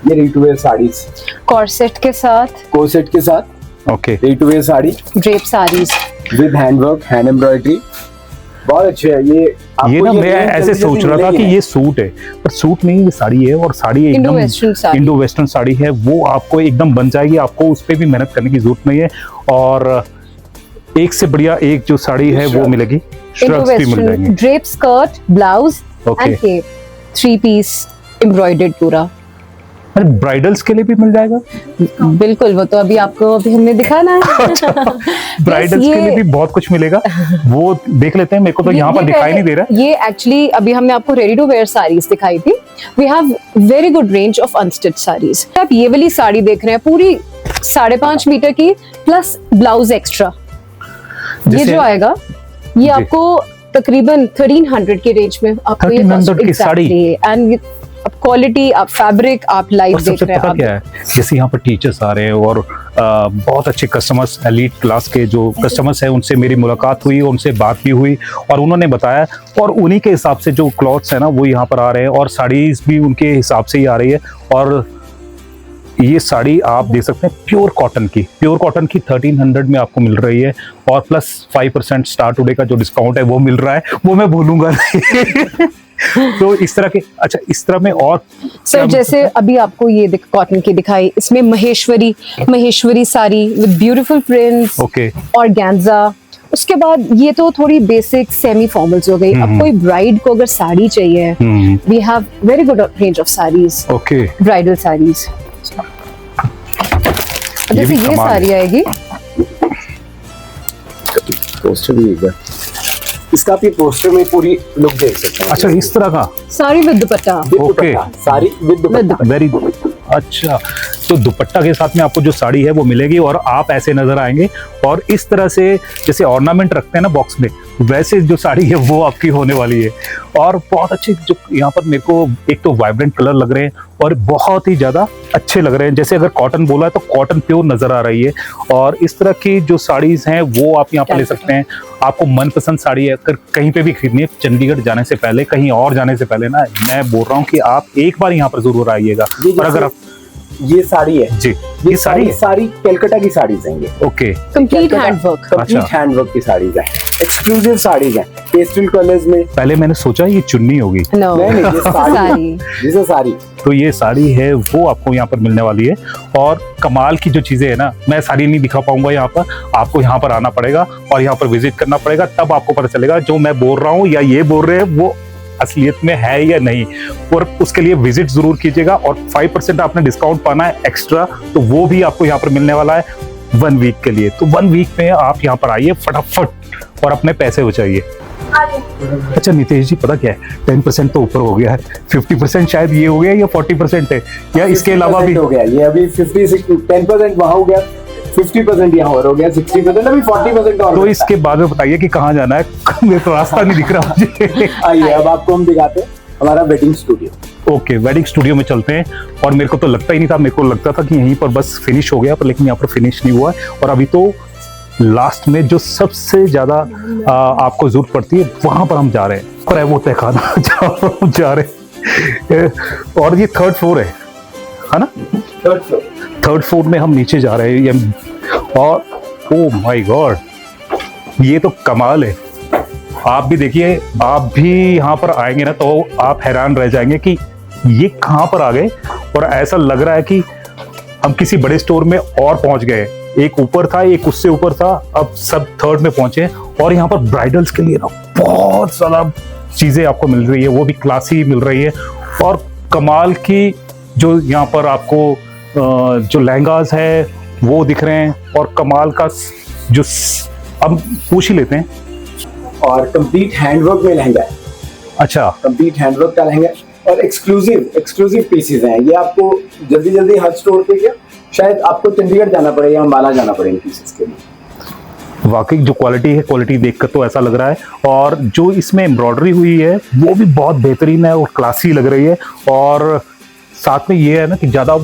ये ready to wear saris corset के साथ, कोसेट के साथ, okay, ready to wear sari drape saris with handwork, hand embroidery, बहुत अच्छे है ये। ये ना मैं ऐसे सोच रहा था कि ये सूट है, पर सूट नहीं, ये साड़ी है, और साड़ी एकदम इंडो वेस्टर्न साड़ी है, वो आपको एकदम बन जाएगी, आपको उस पर भी मेहनत करने की जरूरत नहीं है। और एक से बढ़िया एक जो साड़ी है वो मिलेगी, श्रग्स भी मिल जाएंगे, drape skirt, blouse and cape, 3 piece embroidered पूरा। अरे ब्राइडल्स के लिए भी मिल जाएगा? बिल्कुल, वो तो अभी आपको अभी हमने दिखाना है। ब्राइडल्स के लिए भी बहुत कुछ मिलेगा, वो देख लेते हैं। मेरे को तो यहाँ पर दिखाई नहीं दे रहा। ये एक्चुअली अभी हमने आपको रेडी टू वेयर साड़ीज दिखाई थी। We have very good range of unstitch saris. आप ये वाली साड़ी देख रहे हैं, पूरी 5.5 मीटर की प्लस ब्लाउज एक्स्ट्रा। ये जो आएगा ये आपको तकरीबन 1300 के रेंज में आपको ये 1300 की साड़ी, एंड अब क्वालिटी, आप फैब्रिक, आप लाइव देख रहे हैं। क्या है, जैसे यहाँ पर टीचर्स आ रहे हैं और बहुत अच्छे कस्टमर्स, एलीट क्लास के जो कस्टमर्स हैं, उनसे मेरी मुलाकात हुई, उनसे बात भी हुई, और उन्होंने बताया, और उन्हीं के हिसाब से जो क्लॉथ्स है ना वो यहाँ पर आ रहे हैं, और साड़ीज भी उनके हिसाब से ही आ रही है। और ये साड़ी आप देख सकते हैं प्योर कॉटन की 1300 में आपको मिल रही है, और प्लस 5% स्टार टुडे का जो डिस्काउंट है वो मिल रहा है, वो मैं भूलूंगा नहीं। तो इस तरह के, अच्छा इस तरह में और सर जैसे अभी आपको ये कॉटन की दिखाई, इसमें Maheshwari sari with beautiful prints, okay, और गैंजा। उसके बाद ये तो थोड़ी बेसिक सेमी फॉर्मल्स हो गई। अब कोई ब्राइड को अगर साड़ी चाहिए, we have very good range of saris, okay, bridal saris. जैसे ये साड़ी आएगी, पोस्टर भी है इसका, आप ये पोस्टर में पूरी लुक देख सकते हैं। अच्छा इस तरह का sari with dupatta, okay, sari with dupatta, very अच्छा। तो दुपट्टा के साथ में आपको जो साड़ी है वो मिलेगी, और आप ऐसे नजर आएंगे, और इस तरह से जैसे ऑर्नामेंट रखते हैं ना बॉक्स में, वैसे जो साड़ी है वो आपकी होने वाली है। और बहुत अच्छे जो यहाँ पर मेरे को एक तो वाइब्रेंट कलर लग रहे हैं, और बहुत ही ज्यादा अच्छे लग रहे हैं। जैसे अगर कॉटन बोला है तो कॉटन प्योर नजर आ रही है, और इस तरह की जो साड़ीज हैं वो आप यहाँ पर ले सकते हैं। आपको मनपसंद साड़ी है, अगर कहीं पे भी खरीदनी है, चंडीगढ़ जाने से पहले, कहीं और जाने से पहले ना, मैं बोल रहा हूँ कि आप एक बार यहाँ पर जरूर आइएगा। और अगर आप ये साड़ी है जी, ये सारी कलकत्ता की साड़ीज हैं ये, okay, complete handwork, complete handwork की साड़ीज है, एक्सक्लूसिव साड़ीज है, पेस्टल कलर्स में। पहले मैंने सोचा ये चुन्नी होगी, नहीं, ये साड़ी, तो ये साड़ी है वो आपको यहाँ पर मिलने वाली है। और कमाल की जो चीजें है ना, मैं सारी नहीं दिखा पाऊंगा यहाँ पर, आपको यहाँ पर आना पड़ेगा और यहाँ पर विजिट करना पड़ेगा, तब आपको पता चलेगा जो मैं बोल रहा हूँ या ये बोल रहे हैं वो असलियत में है या नहीं। और उसके लिए विजिट जरूर कीजिएगा, और 5% आपने डिस्काउंट पाना है एक्स्ट्रा, तो वो भी आपको यहाँ पर मिलने वाला है 1 वीक के लिए। तो 1 वीक में आप यहाँ पर आइए फटाफट और अपने पैसे बचाइए। अच्छा नितेश जी, पता क्या है, 10% तो ऊपर हो गया है, 50% शायद ये हो गया या 40% है, या इसके अलावा भी हो गया। ये अभी 10% वहां हो गया, 50% यहाँ और हो गया, 60%, अभी 40% और। तो इसके बाद में बताइए कि कहाँ जाना है, मेरे को रास्ता नहीं दिख रहा मुझे। आइए अब आपको हम दिखाते हैं हमारा wedding studio. Okay, wedding studio में चलते हैं। और मेरे को तो लगता ही नहीं था, मेरे को लगता था कि यहीं पर बस फिनिश हो गया, पर लेकिन यहाँ पर फिनिश नहीं हुआ है। और अभी तो लास्ट में जो सबसे ज्यादा आपको जरूरत पड़ती है वहां पर हम जा रहे हैं, पर है वो तहखाना जहाँ पर हम जा रहे हैं। और ये 3rd फ्लोर है ना? 3rd फ्लोर में हम नीचे जा रहे हैं। और ओ माय गॉड, ये तो कमाल है। आप भी देखिए, आप भी यहाँ पर आएंगे ना तो आप हैरान रह जाएंगे कि ये कहाँ पर आ गए। और ऐसा लग रहा है कि हम किसी बड़े स्टोर में और पहुंच गए। एक ऊपर था, एक उससे ऊपर था, अब सब 3rd में पहुंचे। और यहाँ पर ब्राइडल्स के लिए ना बहुत ज्यादा चीजें आपको मिल रही है, वो भी क्लासी मिल रही है। और कमाल की जो यहाँ पर आपको जो लहंगाज है वो दिख रहे हैं, और कमाल का जो अब पूछ ही लेते हैं। और कंप्लीट हैंडवर्क में लहंगा है, अच्छा, कंप्लीट हैंडवर्क का लहंगा है और एक्सक्लूसिव पीसेस हैं ये। आपको जल्दी हर स्टोर पे क्या शायद आपको चंडीगढ़ जाना पड़े या अम्बाला जाना पड़े इन पीसेस के लिए। वाकई जो क्वालिटी है, क्वालिटी देखकर तो ऐसा लग रहा है। और जो इसमें एम्ब्रॉयडरी हुई है वो भी बहुत बेहतरीन है और क्लासी लग रही है। और साथ में ये है ना कि ज्यादा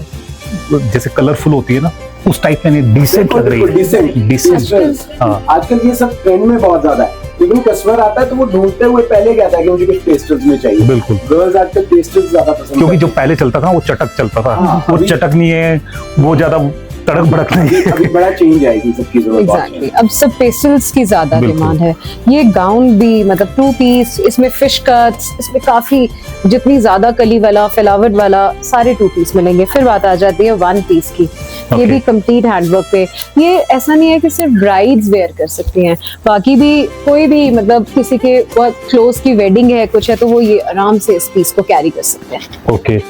जैसे कलरफुल होती है ना उस टाइप में नहीं, डिसेंट लग रही है। डिसेंट। हाँ, आजकल ये सब ट्रेंड में बहुत ज्यादा है, लेकिन कस्टमर आता है तो वो ढूंढते हुए पहले कहता है कि मुझे कुछ पेस्टल्स में चाहिए। बिल्कुल। गर्ल्स आजकल पेस्टल्स ज्यादा पसंद क्योंकि जो पहले चलता था वो चटक चलता था, हाँ, वो चटक नहीं है, वो ज्यादा तड़क भड़क नहीं है। अभी बड़ा चेंज आएगी सब चीजों में। एग्जैक्टली, अब सब पेस्टल्स की ज्यादा बिल्कुल। डिमांड है। ये गाउन भी मतलब 2 पीस, इसमें फिश कट्स, इसमें काफी जितनी ज्यादा कली वाला फिलावट वाला सारे 2 पीस मिलेंगे। फिर बात आ जाती है 1 पीस की, ये Okay. भी कंप्लीट हैंडवर्क पे। ये ऐसा नहीं है कि सिर्फ ब्राइड्स वेयर कर सकती हैं, बाकी भी कोई भी मतलब किसी के क्लोज की वेडिंग है कुछ है तो वो ये आराम से इस पीस को कैरी कर सकते हैं। ओके।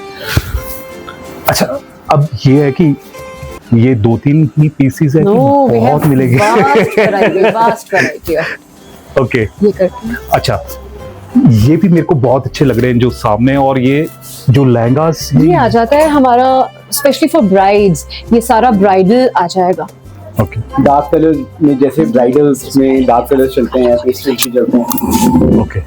अच्छा, अब ये है कि ये 2-3 ही पीसीज है कि बहुत मिलेंगे? वास्ट वैरायटी है। ओके, ये करते हैं। अच्छा, ये भी मेरे को बहुत अच्छे लग रहे हैं जो सामने। और ये जो लहंगा ये आ जाता है हमारा स्पेशली फॉर ब्राइड्स, ये सारा ब्राइडल आ जाएगा। ओके, डार्क कलर्स में जैसे ब्राइडल्स में डार्क कलर्स चलते हैं, पेस्टल्स भी चलते हैं। ओके।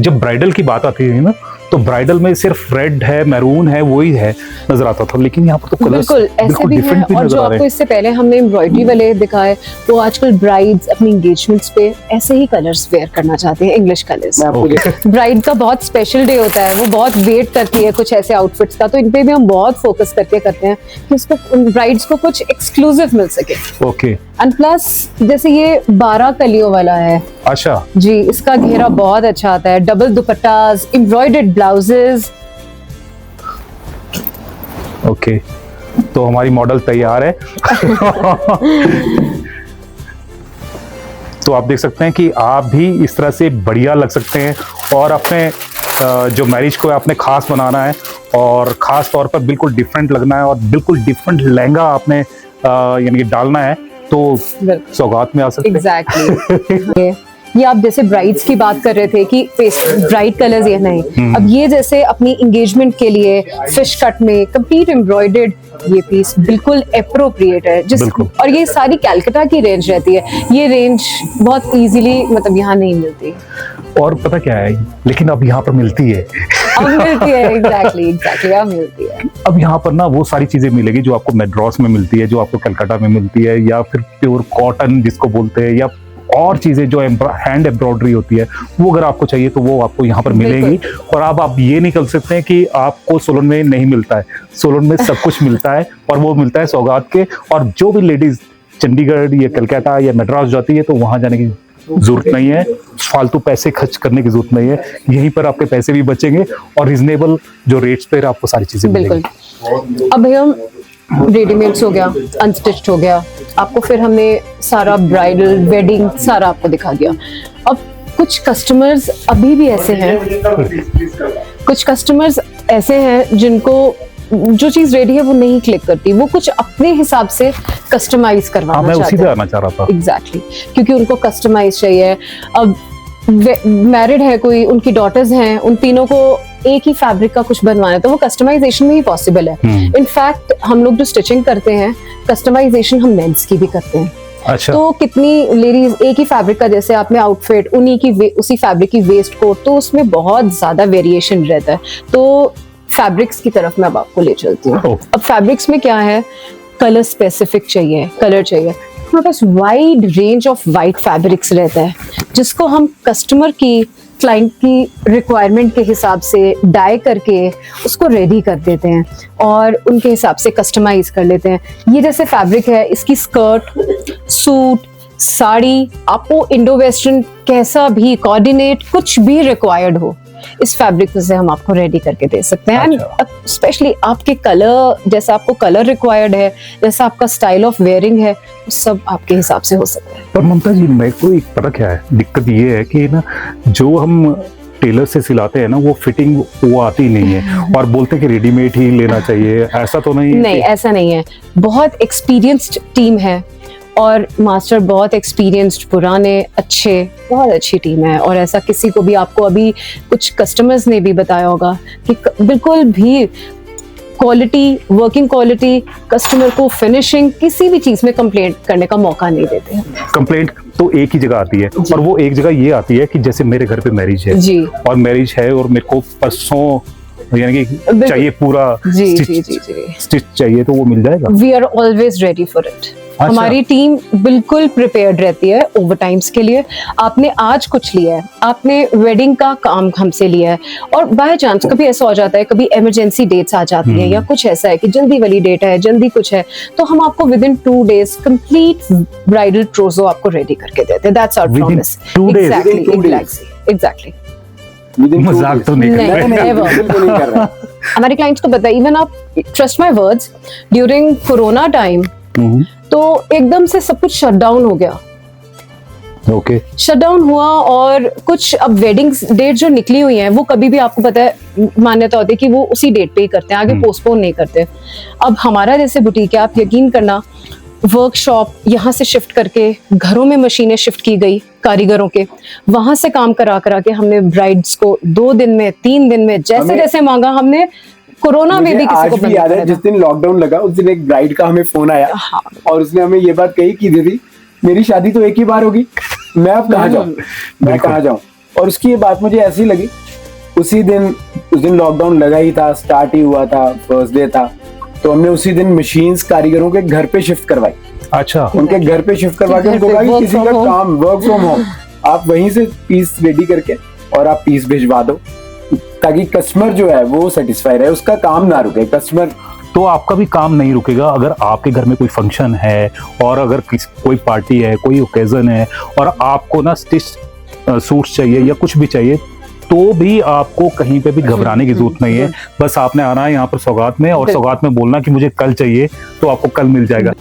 जब ब्राइडल की बात आती है ना तो ब्राइडल में सिर्फ रेड है, मैरून है, वही है नजर आता था, लेकिन यहाँ पर तो कलर्स बिल्कुल ऐसे भी हैं। और जो आपको इससे पहले हमने एम्ब्रॉयडरी वाले दिखाए वो आजकल ब्राइड्स अपनी एंगेजमेंट्स पे ऐसे ही कलर्स वेयर करना चाहते हैं, इंग्लिश कलर्स। ब्राइड का बहुत स्पेशल डे होता है, वो बहुत वेट करती है कुछ ऐसे आउटफिट्स का, तो इन पे भी हम बहुत फोकस करके करते हैं कि उसको ब्राइड्स को कुछ एक्सक्लूसिव मिल सके। ओके। एंड प्लस जैसे ये 12 कलियों वाला है। अच्छा जी, इसका घेरा बहुत अच्छा आता है, डबल दुपट्टास, एम्ब्रॉयडर्ड ब्लाउजेस। ओके, तो हमारी मॉडल तैयार है। तो आप देख सकते हैं कि आप भी इस तरह से बढ़िया लग सकते हैं और अपने जो मैरिज को आपने खास बनाना है और खास तौर पर बिल्कुल डिफरेंट लगना है और बिल्कुल डिफरेंट लहंगा आपने यानी कि डालना है तो सौगात में आ सकते हैं। एग्जैक्टली। ये आप जैसे ब्राइड्स की बात कर रहे थे कि ब्राइट कलर्स ये नहीं, अब ये जैसे अपनी एंगेजमेंट के लिए फिश कट में कंप्लीट एम्ब्रॉयडर्ड ये पीस बिल्कुल एप्रोप्रिएट है और ये सारी कैलकाटा की रेंज रहती है। ये रेंज बहुत इजीली मतलब यहाँ नहीं मिलती। और पता क्या है, लेकिन अब यहाँ पर मिलती है। अब मिलती है। एग्जैक्टली अब मिलती है। अब यहाँ पर ना वो सारी चीजें मिलेगी जो आपको मेड्रॉस में मिलती है, जो आपको कलकत्ता में मिलती है, या फिर प्योर कॉटन जिसको बोलते हैं, या और चीजें जो हैंड एम्ब्रॉयडरी होती है वो अगर आपको चाहिए तो वो आपको यहाँ पर मिलेगी। और अब आप ये नहीं कर सकते हैं कि आपको सोलन में नहीं मिलता है। सोलन में सब कुछ मिलता है और वो मिलता है सौगात के। और जो भी लेडीज चंडीगढ़ या कलकत्ता या मद्रास जाती है तो वहां जाने की जरूरत नहीं है, फालतू पैसे खर्च करने की जरूरत नहीं है। यहीं पर आपके पैसे भी बचेंगे और रिजनेबल जो रेट्स पे आपको सारी चीजें बिल्कुल। अब भैया रेडीमेड्स हो गया, अनस्टिच्ड हो गया, आपको फिर हमने सारा ब्राइडल वेडिंग सारा आपको दिखा दिया। अब कुछ कस्टमर्स अभी भी ऐसे हैं जिनको जो चीज रेडी है वो नहीं क्लिक करती, वो कुछ अपने हिसाब से कस्टमाइज करवाना चाहते हैं। मैं उसी पे आना चाह रहा था। एग्जैक्टली, क्योंकि उनको कस्टमाइज चाहिए। अब मैरिड है कोई, उनकी डॉटर्स हैं, उन तीनों को एक ही फैब्रिक का कुछ बनवाना है तो वो कस्टमाइजेशन में ही पॉसिबल है। इनफैक्ट हम लोग जो स्टिचिंग करते हैं कस्टमाइजेशन हम मेंस की भी करते हैं। अच्छा। तो कितनी लेडीज एक ही फैब्रिक का, जैसे आपने आउटफिट उसी फैब्रिक की वेस्ट कोट, तो उसमें बहुत ज्यादा वेरिएशन रहता है। तो फैब्रिक्स की तरफ मैं अब आपको ले चलती हूँ। अब फैब्रिक्स में क्या है, कलर स्पेसिफिक चाहिए, कलर चाहिए। हमारे पास wide range of white fabrics रहता है जिसको हम कस्टमर की, क्लाइंट की रिक्वायरमेंट के हिसाब से डाई करके उसको रेडी कर देते हैं और उनके हिसाब से कस्टमाइज कर लेते हैं। ये जैसे फैब्रिक है, इसकी स्कर्ट, सूट, साड़ी, आपको इंडो वेस्टर्न कैसा भी कोऑर्डिनेट कुछ भी रिक्वायर्ड हो, इस फैब्रिक से हम आपको रेडी करके दे सकते हैं। एंड स्पेशली आपके कलर, जैसा आपको कलर रिक्वायर्ड है, जैसा आपका स्टाइल ऑफ वेयरिंग है, सब आपके हिसाब से हो सकता है। पर ममता जी, मेरे को एक पता क्या है, दिक्कत ये है कि ना जो हम टेलर से सिलाते हैं ना वो फिटिंग वो आती नहीं है और बोलते हैं कि रेडीमेड ही लेना चाहिए। ऐसा तो नहीं है? नहीं, ऐसा नहीं है। बहुत एक्सपीरियंस्ड टीम है और मास्टर बहुत एक्सपीरियंस्ड, पुराने, अच्छे, बहुत अच्छी टीम है। और ऐसा किसी को भी, आपको अभी कुछ कस्टमर्स ने भी बताया होगा कि बिल्कुल भी क्वालिटी, वर्किंग क्वालिटी, कस्टमर को फिनिशिंग, किसी भी चीज में कंप्लेंट करने का मौका नहीं देते हैं। कंप्लेंट तो एक ही जगह आती है, और वो एक जगह ये आती है कि जैसे मेरे घर पे मैरिज है जी। और मैरिज है और मेरे को परसों यानी कि चाहिए पूरा जी स्टिच, जी जी जी। स्टिच चाहिए, तो वो मिल जाएगा। We are always ready for it. अच्छा। हमारी टीम बिल्कुल प्रिपेयर्ड रहती है ओवर टाइम्स के लिए। आपने आज कुछ लिया है, आपने वेडिंग का काम हमसे लिया है, और बाय चांस कभी ऐसा हो जाता है, कभी इमरजेंसी डेट्स आ जाती है या कुछ ऐसा है कि जल्दी वाली डेट है, जल्दी कुछ है, तो हम आपको within 2 days complete bridal trousseau आपको रेडी करके देते हैं। That's our Within promise. 2 days? Exactly. मजाक तो नहीं कर नहीं, रहे। नहीं, never. बिल्कुल नहीं कर रहे। हमारे क्लाइंट्स को पता है, इवन आप trust my words, during corona time तो एकदम से सब कुछ शट डाउन हो गया। ओके। शट डाउन हुआ, और कुछ अब वेडिंग डेट जो निकली हुई हैं वो कभी भी, आपको पता है, मान्यता होती है कि वो उसी डेट पे ही करते हैं, आगे पोस्टपोन नहीं करते। अब हमारा जैसे बुटीक है, आप यकीन करना, वर्कशॉप यहाँ से शिफ्ट करके घरों में मशीनें शिफ्ट की गई कारीगरों के, वहां से काम करा के हमने ब्राइड्स को 2 दिन में, 3 दिन में, जैसे जैसे मांगा हमने। कोरोना में भी किसी आज को भी याद है, बंद जिस दिन लॉकडाउन लगा उस दिन एक ब्राइड का हमें फोन आया, हाँ। और उसने हमें ये बात कही कि दीदी मेरी शादी तो एक ही बार होगी, मैं अब कहाँ जाऊँ, मैं कहाँ जाऊँ। और उसकी ये बात मुझे ऐसी लगी, उस दिन लॉकडाउन लगा ही था, स्टार्ट ही हुआ था, फर्स्ट डे था, तो हमने उसी दिन मशीन्स कारीगरों के घर पे शिफ्ट करवाई। अच्छा। उनके घर पे शिफ्ट करवा के उनको कहा कि किसी का काम वर्क फ्रॉम होम, आप वहीं से पीस रेडी करके और आप पीस भिजवा दो, ताकि कस्टमर जो है वो सेटिस्फाई रहे, उसका काम ना रुके। कस्टमर तो आपका भी काम नहीं रुकेगा अगर आपके घर में कोई फंक्शन है, और अगर कोई पार्टी है, कोई ओकेजन है, और आपको ना स्टिच सूट्स चाहिए या कुछ भी चाहिए, तो भी आपको कहीं पे भी घबराने की जरूरत नहीं है। बस आपने आना है यहाँ पर सौगात में, और सौगात में बोलना कि मुझे कल चाहिए, तो आपको कल मिल जाएगा।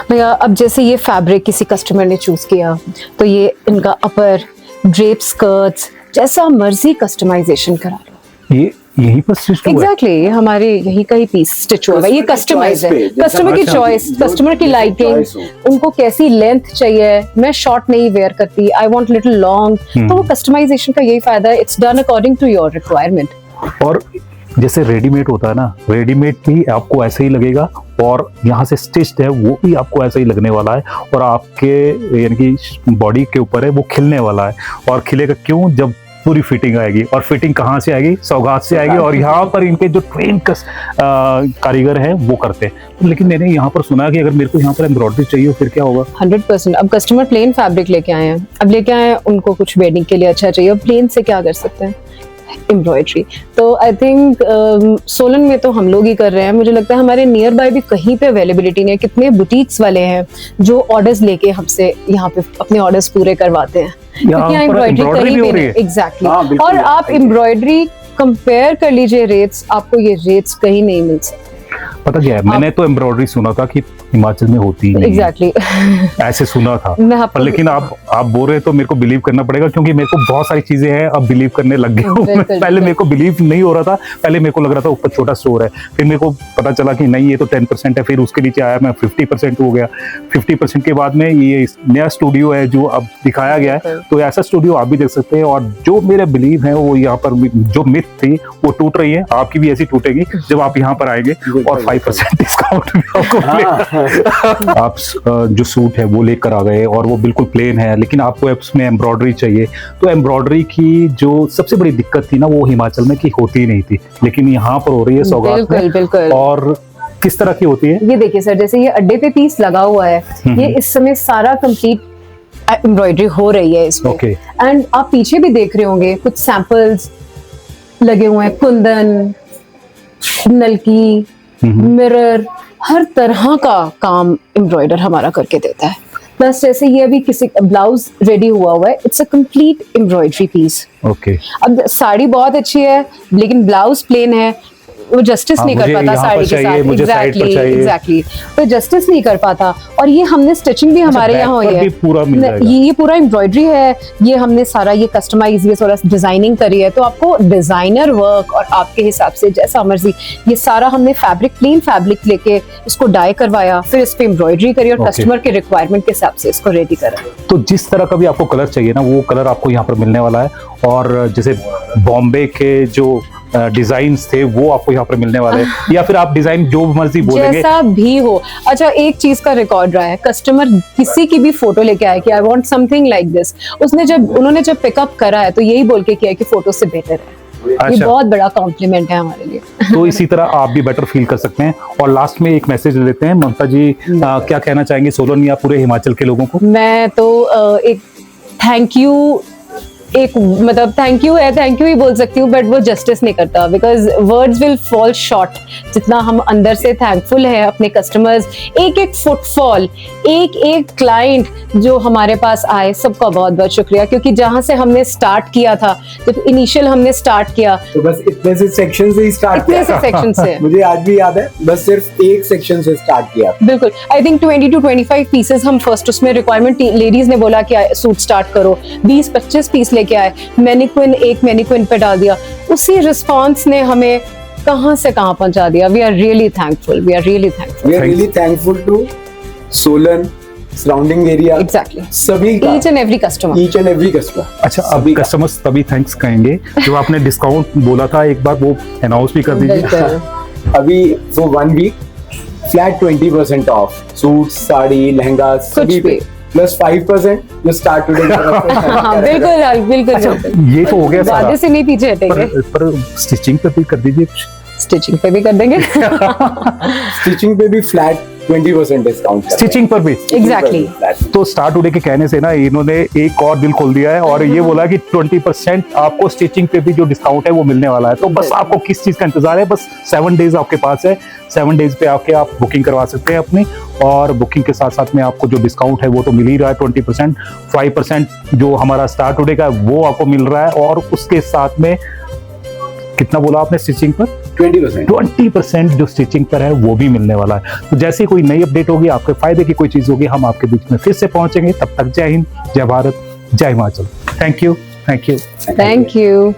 भैया, अब जैसे ये फैब्रिक किसी कस्टमर ने चूज किया, तो ये इनका अपर, ड्रेप स्कर्ट्स, जैसा मर्जी कस्टमाइजेशन करा लो। ये यहीं पर स्टिच हुआ है? एग्जैक्टली, हमारे यहीं का ही पीस स्टिच हुआ है। ये कस्टमाइज है, कस्टमर की चॉइस, कस्टमर की लाइटिंग, उनको कैसी लेंथ चाहिए। मैं शॉर्ट नहीं वेयर करती, आई वांट लिटिल लॉन्ग, तो वो कस्टमाइजेशन का यही फायदा है, it's done according to your requirement. और जैसे रेडीमेड होता है ना, रेडीमेड भी आपको ऐसे ही लगेगा, और यहाँ से स्टिच्ड है वो भी आपको ऐसे ही लगने वाला है, और आपके यानी कि बॉडी के ऊपर है वो खिलने वाला है। और खिलेगा क्यों? जब पूरी फिटिंग आएगी। और फिटिंग कहाँ से आएगी? सौगात से आएगी, और यहाँ पर इनके जो ट्रेन कारीगर हैं वो करते हैं। लेकिन मैंने यहाँ पर सुना कि अगर मेरे को यहाँ पर एम्ब्रॉयडरी चाहिए फिर क्या होगा? 100%। अब कस्टमर प्लेन फैब्रिक लेके आए हैं, अब लेके आए हैं, उनको कुछ वेडिंग के लिए अच्छा चाहिए, अब प्लेन से क्या कर सकते हैं? एम्ब्रॉयडरी। तो आई थिंक सोलन में तो हम लोग ही कर रहे हैं, मुझे लगता है हमारे नियर बाय भी कहीं पे अवेलेबिलिटी नहीं है। कितने बुटीक्स वाले हैं जो ऑर्डर्स लेके हमसे यहाँ पे अपने ऑर्डर्स पूरे करवाते हैं, क्योंकि यहाँ एम्ब्रॉयडरी कहीं पे नहीं। एग्जैक्टली। और आप एम्ब्रॉयडरी कंपेयर कर लीजिए रेट्स, आपको ये रेट्स कहीं नहीं मिल सकते। पता क्या है, मैंने तो एम्ब्रॉयडरी सुना था कि हिमाचल में होती नहीं। एग्जैक्टली। ऐसे सुना था, पर लेकिन आप बोल रहे तो मेरे को बिलीव करना पड़ेगा, क्योंकि मेरे को बहुत सारी चीजें हैं अब बिलीव करने लग गया हूं। पहले मेरे को बिलीव नहीं हो रहा था, पहले मेरे को लग रहा था ऊपर छोटा स्टोर है, फिर मेरे को पता चला कि नहीं ये तो 10% है, फिर उसके नीचे आया मैं 50% हो गया, 50% के बाद में ये नया स्टूडियो है जो अब दिखाया गया है। तो ऐसा स्टूडियो आप भी देख सकते हैं, और जो मेरे बिलीव है वो यहाँ पर जो मिथ थी वो टूट रही है, आपकी भी ऐसी टूटेगी जब आप यहाँ पर आएंगे, और 5% डिस्काउंट भी आपको मिलेगा। आप जो सूट है वो लेकर आ गए, और वो बिल्कुल प्लेन है, लेकिन आपको उसमें एम्ब्रॉयडरी चाहिए। तो एम्ब्रॉयडरी की जो सबसे बड़ी दिक्कत थी ना, वो हिमाचल में की होती ही नहीं थी, लेकिन यहाँ पर हो रही है सौगात में। बिल्कुल। और किस तरह की होती है? ये देखिए सर, जैसे ये अड्डे पे पीस लगा हुआ है, ये इस समय सारा कंप्लीट एम्ब्रॉयडरी हो रही है इसमें। एंड आप पीछे भी देख रहे होंगे कुछ सैंपल्स लगे हुए हैं, कुंदन, नलकी, मिरर, हर तरह का काम एम्ब्रॉयडर हमारा करके देता है। प्लस जैसे ये अभी किसी ब्लाउज रेडी हुआ है, it's a complete embroidery piece. Okay. अब साड़ी बहुत अच्छी है, लेकिन ब्लाउज प्लेन है, वो जस्टिस हाँ, नहीं कर मुझे पाता यहाँ पर साड़ी के चाहिए, साथ। मुझे साइड पर चाहिए। एग्जैक्टली, तो जस्टिस नहीं कर पाता। और ये हमने स्टिचिंग भी हमारे back यहाँ हुई पर है, भी पूरा मिल जाएगा। ये पूरा एम्ब्रॉयडरी है, ये हमने सारा ये कस्टमाइज, ये थोड़ा डिजाइनिंग करी है, तो आपको डिजाइनर वर्क और आपके हिसाब से जैसा मर्जी, ये सारा हमने फैब्रिक, प्लेन फैब्रिक लेके इसको डाई करवाया, फिर इस पे एम्ब्रॉयडरी करी और Okay. कस्टमर के रिक्वायरमेंट के हिसाब से इसको रेडी करा। तो जिस तरह का भी आपको कलर चाहिए ना, वो कलर आपको यहाँ पर मिलने वाला है। और जैसे बॉम्बे के जो डिजाइन्स थे वो आपको यहाँ पर मिलने वाले हैं, या फिर आप डिजाइन जो मर्जी बोलेंगे। जैसा भी हो। अच्छा, एक चीज का रिकॉर्ड रहा है, कस्टमर किसी की भी फोटो लेके आया कि I want something like this, उन्होंने जब पिकअप करा है तो यही बोल के किया कि फोटो से बेटर है। ये अच्छा, बहुत बड़ा कॉम्प्लीमेंट है हमारे लिए। तो इसी तरह आप भी बेटर फील कर सकते हैं। और लास्ट में एक मैसेज लेते हैं, ममता जी क्या कहना चाहेंगे सोलन या पूरे हिमाचल के लोगों को? मैं तो एक थैंक यू, एक मतलब थैंक यू ही बोल सकती हूँ, बट वो जस्टिस नहीं करता, because words will fall short. जितना हम अंदर से थैंकफुल है अपने कस्टमर्स, एक एक फुटफॉल, एक एक क्लाइंट जो हमारे पास आए, सबका बहुत बहुत शुक्रिया। क्योंकि जहाँ से हमने स्टार्ट किया था, जब इनिशियल हमने स्टार्ट किया, तो बस इतने से सेक्शन से ही स्टार्ट इतने से सेक्शन से मुझे आज भी याद है, बस सिर्फ एक सेक्शन से स्टार्ट किया। बिल्कुल, आई थिंक 20 to 25 पीसेस हम फर्स्ट, उसमें रिक्वायरमेंट लेडीज ने बोला कि सूट स्टार्ट करो, 20-25 पीस लेके आए, एक मैनिक्विन पे डाल दिया, उसी रिस्पांस ने हमें कहां से कहां पहुंचा दिया। We are really thankful, we are really thankful, we are really thankful to Solan, surrounding area, exactly, सभी का, each and every customer. Each and every customer. अच्छा, अब कस्टमर्स तभी थैंक्स कहेंगे जो आपने डिस्काउंट बोला था, एक बार वो अनाउंस भी कर दीजिए। बिल्कुल। अभी for 1 week flat 20% off, suit, sari, lehenga सभी पे, भी। प्लस 5% जो स्टार्ट टुडे। हाँ, बिल्कुल बिल्कुल, ये तो हो गया सारा, वादे से नहीं पीछे हटेंगे। पर स्टिचिंग पे भी कर दीजिए कुछ। स्टिचिंग पे भी कर देंगे। स्टिचिंग पे भी फ्लैट 20% डिस्काउंट। स्टिचिंग पर भी एग्जैक्टली। तो स्टार टुडे के कहने से ना इन्होंने एक और दिल खोल दिया है और ये बोला कि 20% आपको स्टिचिंग पे भी जो डिस्काउंट है वो मिलने वाला है। तो बस आपको किस चीज का इंतजार है, बस 7 डेज आपके पास है, 7 डेज पे आके आप बुकिंग करवा सकते हैं अपनी, और बुकिंग के साथ साथ में आपको जो डिस्काउंट है वो तो मिल ही रहा है 20%, 5% जो हमारा स्टार टुडे का वो आपको मिल रहा है, और उसके साथ में कितना बोला आपने स्टिचिंग पर? 20% जो स्टिचिंग पर है वो भी मिलने वाला है। तो जैसे ही कोई नई अपडेट होगी, आपके फायदे की कोई चीज होगी, हम आपके बीच में फिर से पहुंचेंगे। तब तक जय हिंद, जय भारत, जय Himachal. Thank you, thank you, thank you.